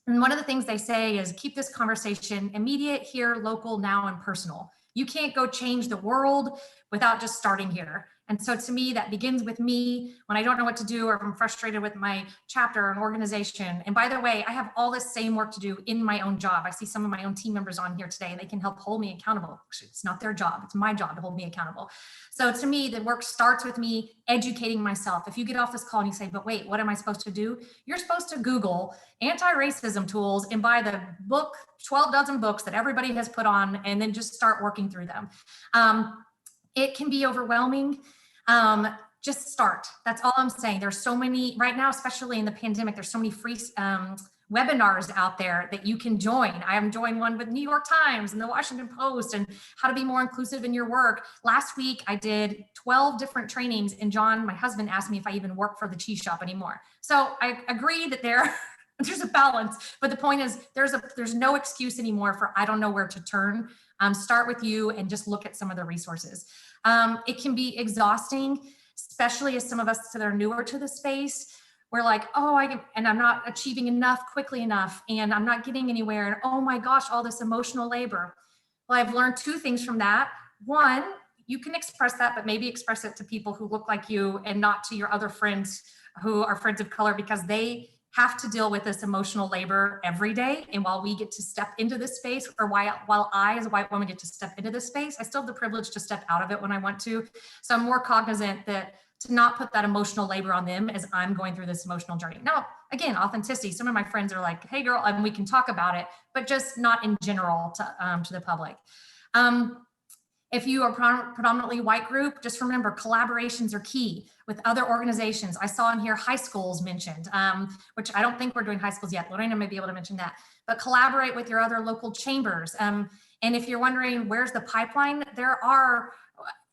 one of the things they say is keep this conversation immediate, here, local, now, and personal. You can't go change the world without just starting here. And so to me, that begins with me when I don't know what to do, or I'm frustrated with my chapter or an organization. And by the way, I have all this same work to do in my own job. I see some of my own team members on here today, and they can help hold me accountable. Actually, it's not their job. It's my job to hold me accountable. So to me, the work starts with me educating myself. If you get off this call and you say, but wait, what am I supposed to do? You're supposed to Google anti-racism tools and buy the book, 12 dozen books that everybody has put on, and then just start working through them. It can be overwhelming. Just start. That's all I'm saying. There's so many right now, especially in the pandemic, there's so many free webinars out there that you can join. I am joined one with New York Times and the Washington Post and how to be more inclusive in your work. Last week, I did 12 different trainings, and John, my husband, asked me if I even work for the cheese shop anymore. So I agree that there's a balance, but the point is there's no excuse anymore for I don't know where to turn. Start with you and just look at some of the resources. It can be exhausting, especially as some of us that are newer to the space. We're like, oh, I'm not achieving enough quickly enough, and I'm not getting anywhere. And oh my gosh, all this emotional labor. Well, I've learned two things from that. One, you can express that, but maybe express it to people who look like you and not to your other friends who are friends of color, because they have to deal with this emotional labor every day. And while we get to step into this space, or while I as a white woman get to step into this space, I still have the privilege to step out of it when I want to. So I'm more cognizant that to not put that emotional labor on them as I'm going through this emotional journey. Now, again, authenticity. Some of my friends are like, hey girl, and we can talk about it, but just not in general to the public. If you are predominantly white group, just remember collaborations are key with other organizations. I saw in here high schools mentioned, which I don't think we're doing high schools yet. Lorena may be able to mention that, but collaborate with your other local chambers. And if you're wondering where's the pipeline, there are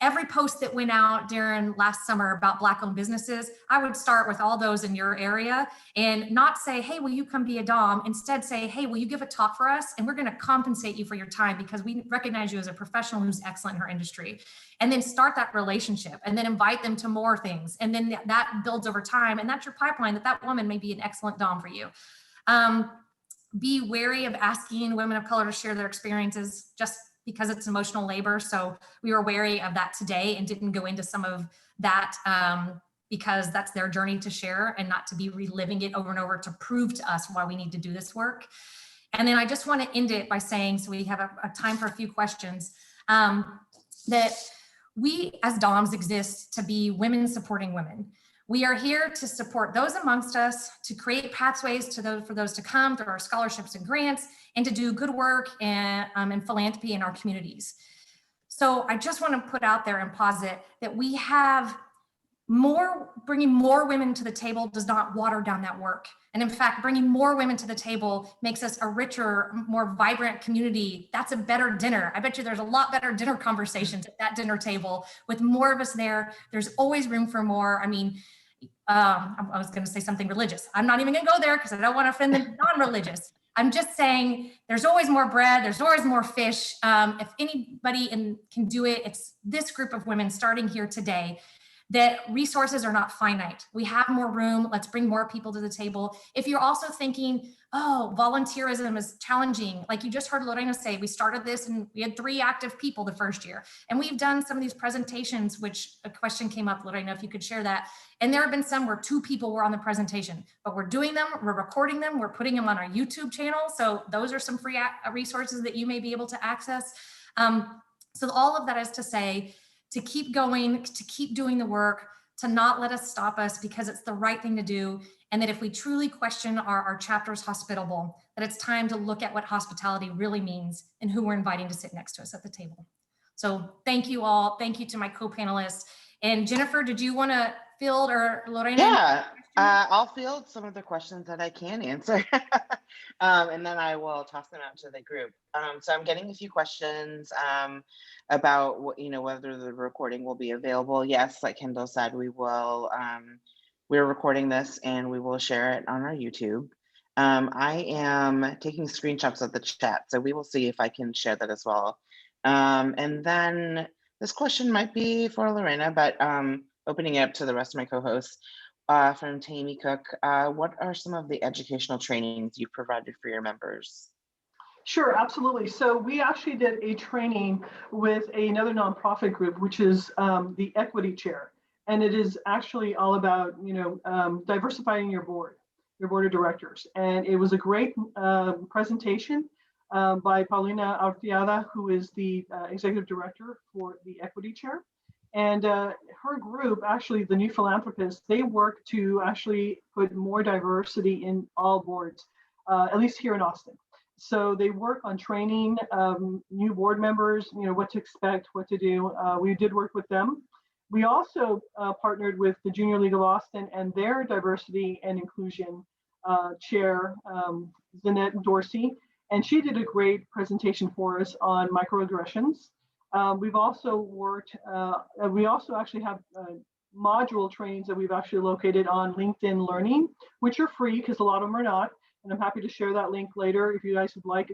every post that went out during last summer about Black-owned businesses, I would start with all those in your area and not say, hey, will you come be a Dom? Instead say, hey, will you give a talk for us? And we're going to compensate you for your time because we recognize you as a professional who's excellent in her industry. And then start that relationship and then invite them to more things. And then that builds over time. And that's your pipeline that woman may be an excellent Dom for you. Be wary of asking women of color to share their experiences just because it's emotional labor. So we were wary of that today and didn't go into some of that because that's their journey to share and not to be reliving it over and over to prove to us why we need to do this work. And then I just want to end it by saying, so we have a time for a few questions, that we as DOMs exist to be women supporting women. We are here to support those amongst us, to create pathways for those to come through our scholarships and grants, and to do good work and philanthropy in our communities. So I just want to put out there and posit that we have bringing more women to the table does not water down that work. And in fact, bringing more women to the table makes us a richer, more vibrant community. That's a better dinner. I bet you there's a lot better dinner conversations at that dinner table with more of us there. There's always room for more. I mean, I was going to say something religious. I'm not even going to go there because I don't want to offend the non-religious. I'm just saying there's always more bread. There's always more fish. If anybody can do it, it's this group of women starting here today. That resources are not finite. We have more room. Let's bring more people to the table. If you're also thinking, oh, volunteerism is challenging, like you just heard Lorena say, we started this and we had 3 active people the first year. And we've done some of these presentations, which a question came up, Lorena, if you could share that. And there have been some where 2 people were on the presentation, but we're doing them, we're recording them, we're putting them on our YouTube channel. So those are some free resources that you may be able to access. So all of that is to say, to keep going, to keep doing the work, to not let us stop us because it's the right thing to do. And that if we truly question our chapters hospitable, that it's time to look at what hospitality really means and who we're inviting to sit next to us at the table. So thank you all. Thank you to my co-panelists. And Jennifer, did you want to field, or Lorena? Yeah, I'll field some of the questions that I can answer. And then I will toss them out to the group. So I'm getting a few questions about whether the recording will be available. Yes, like Kendall said, we will. We're recording this and we will share it on our YouTube. I am taking screenshots of the chat, so we will see if I can share that as well. And then this question might be for Lorena, but opening it up to the rest of my co-hosts. From Tammy Cook, what are some of the educational trainings you've provided for your members? Sure, absolutely. So we actually did a training with another nonprofit group, which is the Equity Chair. And it is actually all about, diversifying your board of directors. And it was a great presentation by Paulina Arteaga, who is the executive director for the Equity Chair. And her group, actually the New Philanthropists, they work to actually put more diversity in all boards, at least here in Austin. So they work on training new board members, what to expect, what to do. We did work with them. We also partnered with the Junior League of Austin and their diversity and inclusion chair, Zanette Dorsey, and she did a great presentation for us on microaggressions. We've also worked, we also actually have module trainings that we've actually located on LinkedIn Learning, which are free because a lot of them are not. And I'm happy to share that link later if you guys would like.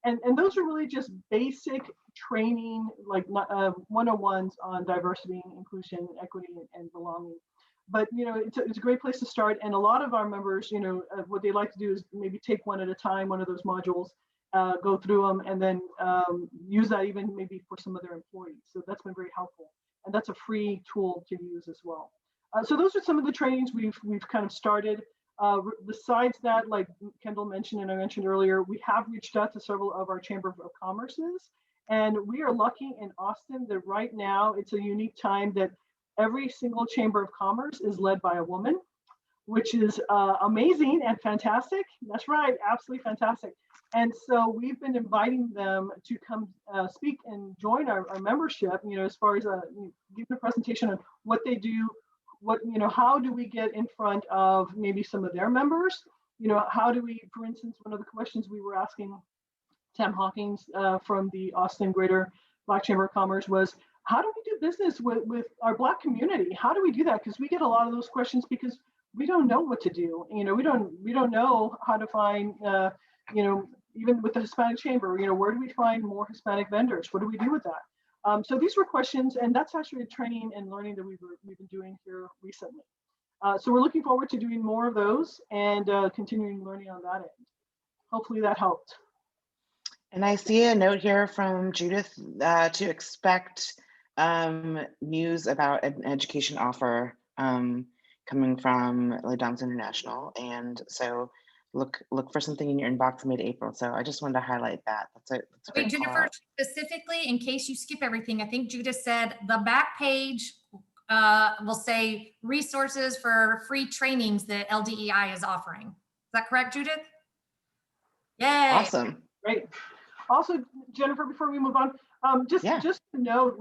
And those are really just basic training, like 101s on diversity, inclusion, equity, and belonging. But it's a great place to start. And a lot of our members, what they like to do is maybe take one at a time, one of those modules, go through them, and then use that even maybe for some of their employees. So that's been very helpful. And that's a free tool to use as well. So those are some of the trainings we've kind of started. Besides that, like Kendall mentioned and I mentioned earlier, we have reached out to several of our Chamber of Commerce's, and we are lucky in Austin that right now it's a unique time that every single Chamber of Commerce is led by a woman, which is amazing and fantastic. That's right, absolutely fantastic. And so we've been inviting them to come speak and join our membership, as far as giving a presentation on what they do, how do we get in front of maybe some of their members? How do we, for instance, one of the questions we were asking Sam Hawkins from the Austin Greater Black Chamber of Commerce was, how do we do business with our Black community? How do we do that? Because we get a lot of those questions because we don't know what to do. We don't know how to find, even with the Hispanic Chamber, where do we find more Hispanic vendors? What do we do with that? So these were questions, and that's actually a training and learning that we've been doing here recently. So we're looking forward to doing more of those and continuing learning on that end. Hopefully that helped. And I see a note here from Judith to expect news about an education offer coming from Les Dames International. And so look for something in your inbox mid-April. So I just wanted to highlight that. That's a Wait, Jennifer, specifically, in case you skip everything, I think Judith said the back page will say resources for free trainings that LDEI is offering. Is that correct, Judith? Yay. Awesome. Great. Also, Jennifer, before we move on, just to note,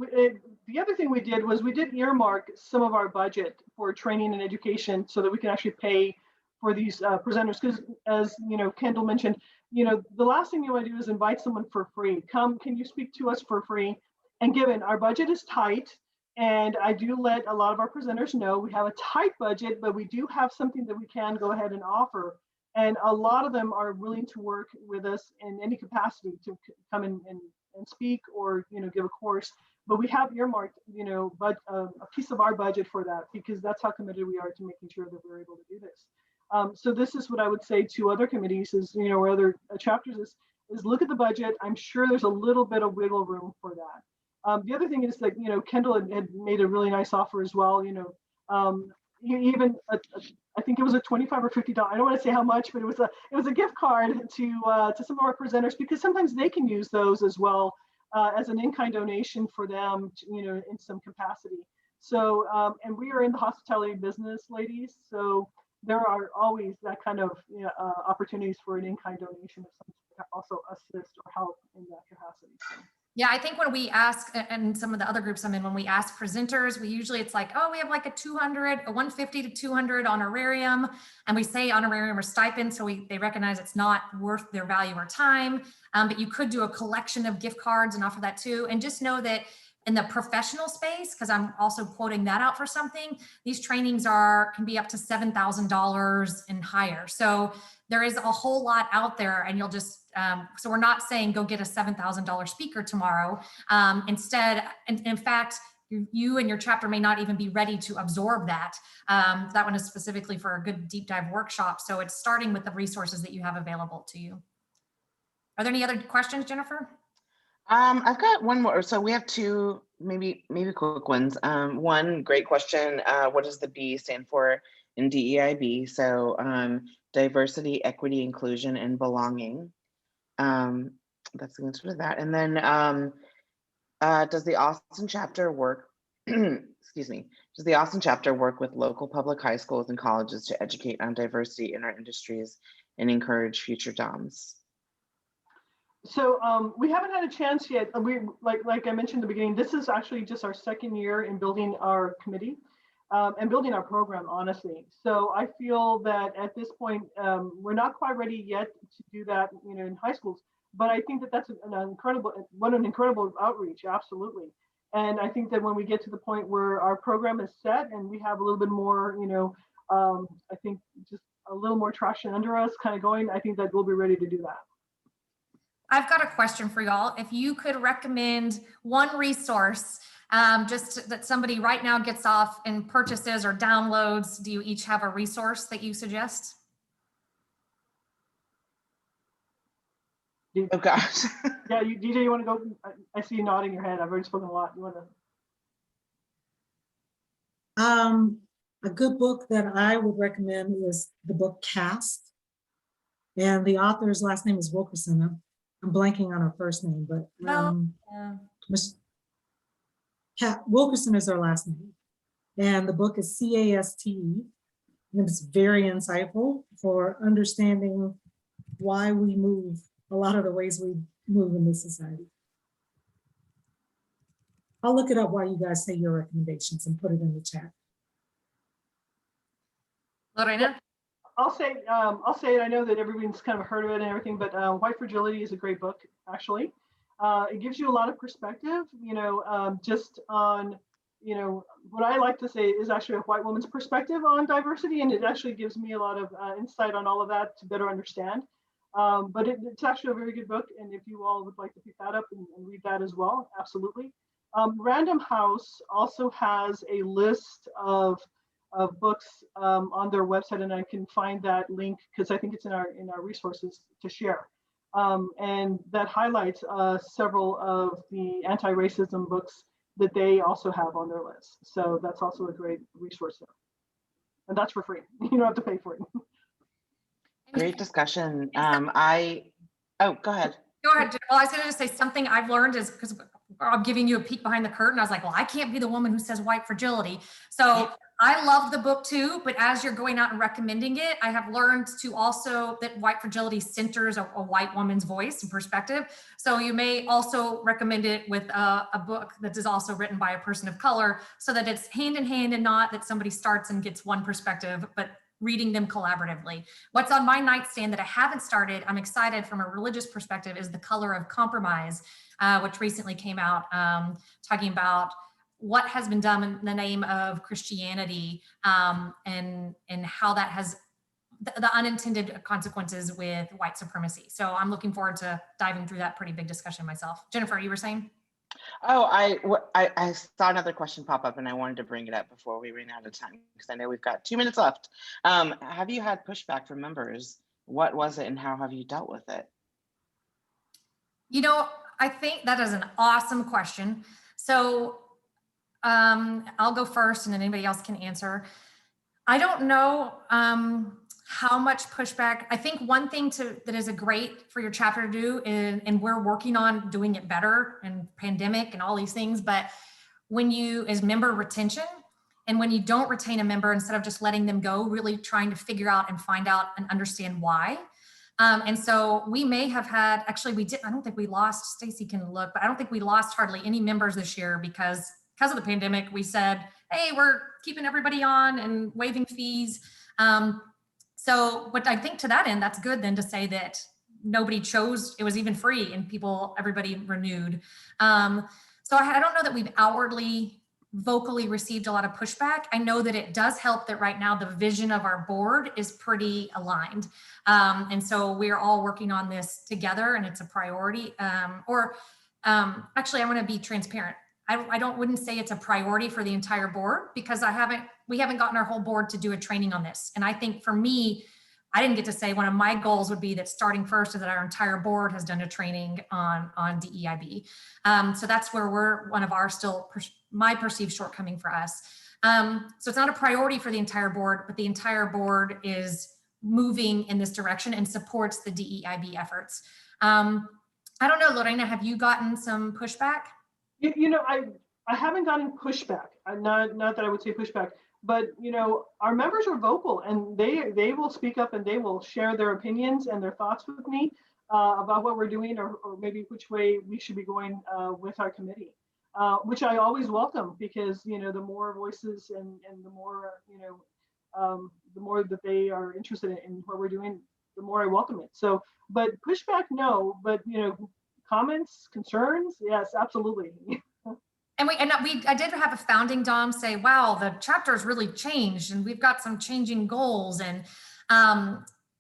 the other thing we did was we did earmark some of our budget for training and education so that we can actually pay for these presenters. Because as Kendall mentioned, the last thing you want to do is invite someone for free. Come, can you speak to us for free? And given our budget is tight, and I do let a lot of our presenters know we have a tight budget, but we do have something that we can go ahead and offer. And a lot of them are willing to work with us in any capacity to come in and speak or give a course. But we have earmarked but a piece of our budget for that, because that's how committed we are to making sure that we're able to do this. So this is what I would say to other committees is or other chapters is look at the budget. I'm sure there's a little bit of wiggle room for that. The other thing is that Kendall had made a really nice offer as well. Even I think it was a $25 or $50. I don't want to say how much, but it was a gift card to some of our presenters, because sometimes they can use those as well as an in-kind donation for them, in some capacity. So and we are in the hospitality business, ladies. So there are always that kind of opportunities for an in-kind donation if someone can also assist or help in that capacity. So. Yeah, I think when we ask, and some of the other groups I'm in, when we ask presenters, it's like, oh, we have like a 200, a 150 to 200 honorarium. And we say honorarium or stipend, so they recognize it's not worth their value or time. But you could do a collection of gift cards and offer that too. And just know that in the professional space, because I'm also quoting that out for something, these trainings can be up to $7,000 and higher. So there is a whole lot out there, and you'll just, so we're not saying go get a $7,000 speaker tomorrow. Instead, in fact, you and your chapter may not even be ready to absorb that. That one is specifically for a good deep dive workshop. So it's starting with the resources that you have available to you. Are there any other questions, Jennifer? I've got one more. So we have two, maybe quick ones. One great question. What does the B stand for in DEIB? So diversity, equity, inclusion, and belonging. That's the answer to that. And then does the Austin chapter work, excuse me, does the Austin chapter work with local public high schools and colleges to educate on diversity in our industries and encourage future DOMs? So we haven't had a chance yet. We like I mentioned in the beginning, this is actually just our second year in building our committee and building our program, honestly. So I feel that at this point, we're not quite ready yet to do that, in high schools. But I think that that's an incredible outreach, absolutely. And I think that when we get to the point where our program is set and we have a little bit more, I think just a little more traction under us kind of going, I think that we'll be ready to do that. I've got a question for y'all. If you could recommend one resource, just that somebody right now gets off and purchases or downloads, do you each have a resource that you suggest? Oh gosh. Yeah, DJ, you want to go? I see you nodding your head. I've already spoken a lot. You want to? A good book that I would recommend is the book Caste. And the author's last name is Wilkerson. I'm blanking on her first name, but Wilkerson is her last name. And the book is C-A-S-T-E. And it's very insightful for understanding why we move a lot of the ways we move in this society. I'll look it up while you guys say your recommendations and put it in the chat. Lorena? I'll say it. I know that everyone's kind of heard of it and everything, but White Fragility is a great book, actually. It gives you a lot of perspective, just on, what I like to say is actually a white woman's perspective on diversity, and it actually gives me a lot of insight on all of that to better understand. But it's actually a very good book, and if you all would like to pick that up and read that as well, absolutely. Random House also has a list of books on their website, and I can find that link because I think it's in our resources to share. And that highlights several of the anti-racism books that they also have on their list. So that's also a great resource there. And that's for free. You don't have to pay for it. Great discussion. Oh, go ahead. Go ahead. Well, I was going to say something I've learned is because I'm giving you a peek behind the curtain. I was like, well, I can't be the woman who says white fragility. So I love the book too, but as you're going out and recommending it, I have learned to also that white fragility centers a white woman's voice and perspective. So you may also recommend it with a book that is also written by a person of color so that it's hand in hand and not that somebody starts and gets one perspective, but reading them collaboratively. What's on my nightstand that I haven't started, I'm excited from a religious perspective, is The Color of Compromise, which recently came out, talking about what has been done in the name of Christianity, and how that has the unintended consequences with white supremacy. So I'm looking forward to diving through that pretty big discussion myself. Jennifer, you were saying? Oh, I saw another question pop up and I wanted to bring it up before we ran out of time because I know we've got 2 minutes left. Have you had pushback from members? What was it and how have you dealt with it? I think that is an awesome question. So I'll go first and then anybody else can answer. I don't know how much pushback. I think one thing that is a great for your chapter to do, and we're working on doing it better and pandemic and all these things, but is member retention. And when you don't retain a member, instead of just letting them go, really trying to figure out and find out and understand why. And so we may have had, actually I don't think we lost, Stacy can look, but I don't think we lost hardly any members this year because of the pandemic. We said, hey, we're keeping everybody on and waiving fees. But I think to that end, that's good then to say that nobody chose, it was even free and everybody renewed. So I don't know that we've outwardly, vocally received a lot of pushback. I know that it does help that right now the vision of our board is pretty aligned. And so we're all working on this together and it's a priority. Actually, I want to be transparent. I wouldn't say it's a priority for the entire board because we haven't gotten our whole board to do a training on this. And I think for me, I didn't get to say one of my goals would be that starting first is that our entire board has done a training on DEIB. So that's where one of our my perceived shortcoming for us. So it's not a priority for the entire board, but the entire board is moving in this direction and supports the DEIB efforts. I don't know, Lorena, have you gotten some pushback? I haven't gotten pushback. Not that I would say pushback, but our members are vocal and they will speak up and they will share their opinions and their thoughts with me about what we're doing or maybe which way we should be going with our committee, which I always welcome because the more voices and the more the more that they are interested in what we're doing, the more I welcome it. So, but pushback, no, but comments, concerns, yes, absolutely. And I did have a founding Dom say, wow, the chapter has really changed and we've got some changing goals. And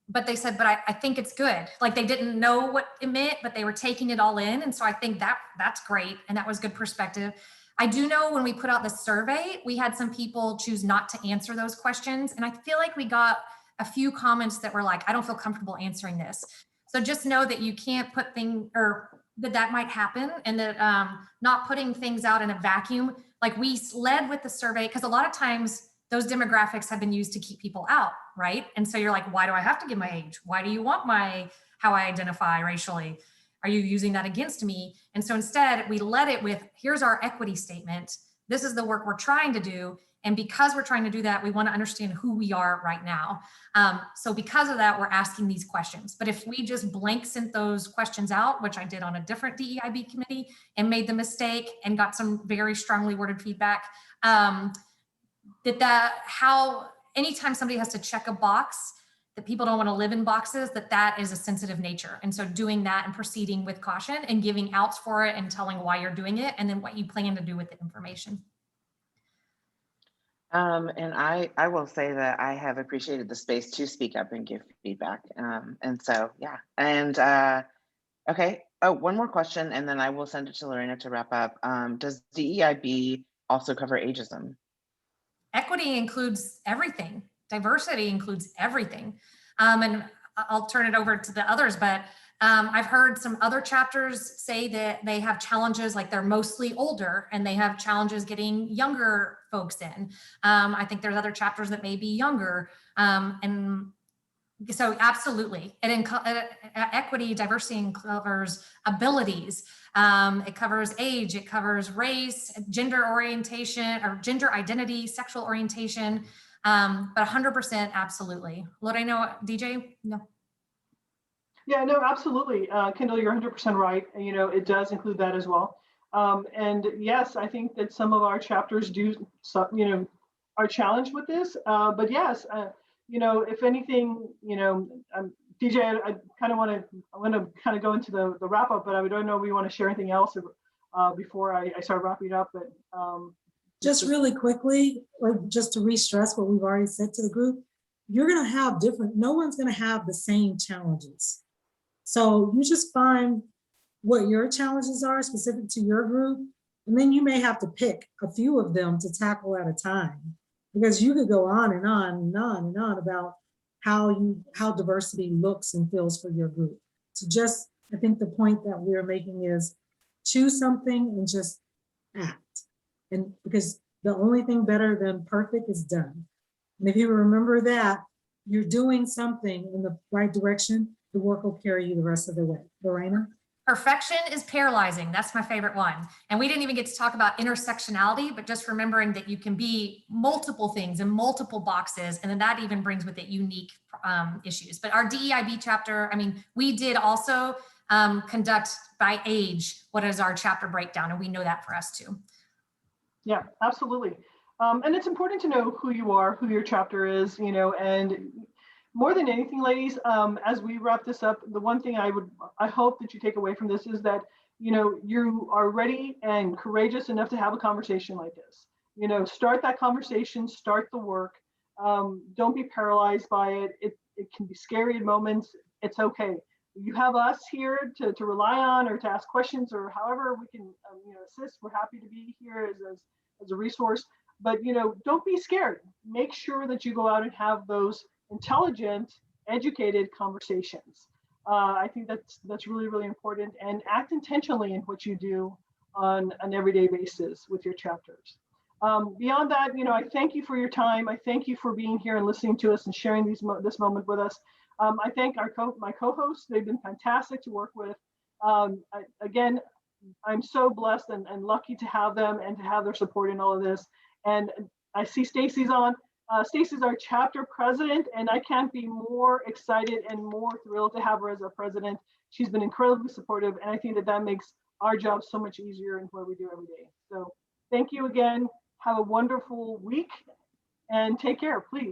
but they said, but I think it's good. Like they didn't know what it meant, but they were taking it all in. And so I think that's great. And that was good perspective. I do know when we put out the survey, we had some people choose not to answer those questions. And I feel like we got a few comments that were like, I don't feel comfortable answering this. So just know that you can't put things, or that might happen, and that not putting things out in a vacuum. Like we led with the survey, because a lot of times those demographics have been used to keep people out, right? And so you're like, why do I have to give my age? Why do you want how I identify racially? Are you using that against me? And so instead we led it with, here's our equity statement. This is the work we're trying to do. And because we're trying to do that, we want to understand who we are right now. So because of that, we're asking these questions. But if we just blank sent those questions out, which I did on a different DEIB committee, and made the mistake and got some very strongly worded feedback, how anytime somebody has to check a box that people don't want to live in boxes, that is a sensitive nature. And so doing that and proceeding with caution and giving outs for it and telling why you're doing it, and then what you plan to do with the information. And I will say that I have appreciated the space to speak up and give feedback. And so, yeah. And okay. Oh, one more question, and then I will send it to Lorena to wrap up. Does DEIB also cover ageism? Equity includes everything. Diversity includes everything. And I'll turn it over to the others, but I've heard some other chapters say that they have challenges, like they're mostly older and they have challenges getting younger folks in. I think there's other chapters that may be younger. And so absolutely, equity, diversity covers abilities. It covers age, it covers race, gender orientation, or gender identity, sexual orientation, but 100% absolutely. Lorena, DJ, no. Yeah, no, absolutely. Kendall, you're 100% right. You know, it does include that as well. And yes, I think that some of our chapters do, are challenged with this. But yes, you know, if anything, you know, DJ, I kind of want to kind of go into the wrap up, but I don't know if we want to share anything else before I start wrapping up. But just really quickly, or just to re-stress what we've already said to the group, you're going to have no one's going to have the same challenges. So you just find what your challenges are specific to your group, and then you may have to pick a few of them to tackle at a time, because you could go on and on and on and on about how diversity looks and feels for your group. So just, I think the point that we're making is choose something and just act. And because the only thing better than perfect is done. And if you remember that, you're doing something in the right direction, the work will carry you the rest of the way. Lorena? Perfection is paralyzing. That's my favorite one. And we didn't even get to talk about intersectionality, but just remembering that you can be multiple things in multiple boxes. And then that even brings with it unique issues. But our DEIB chapter, I mean, we did also conduct by age, what is our chapter breakdown? And we know that for us too. Yeah, absolutely. And it's important to know who you are, who your chapter is, you know, and more than anything, ladies, as we wrap this up, the one thing I hope that you take away from this is that, you know, you are ready and courageous enough to have a conversation like this. You know, start that conversation, start the work. Don't be paralyzed by it. It can be scary at moments. It's okay. You have us here to rely on, or to ask questions, or however we can assist. We're happy to be here as a resource. But, you know, don't be scared. Make sure that you go out and have those intelligent, educated conversations. I think that's really, really important, and act intentionally in what you do on an everyday basis with your chapters. Beyond that, you know, I thank you for your time. I thank you for being here and listening to us and sharing this moment with us. I thank my co-hosts. They've been fantastic to work with. Again, I'm so blessed and lucky to have them and to have their support in all of this. And I see Stacy's on. Stacy's our chapter president, and I can't be more excited and more thrilled to have her as our president. She's been incredibly supportive, and I think that makes our job so much easier in what we do every day. So thank you again. Have a wonderful week and take care, please.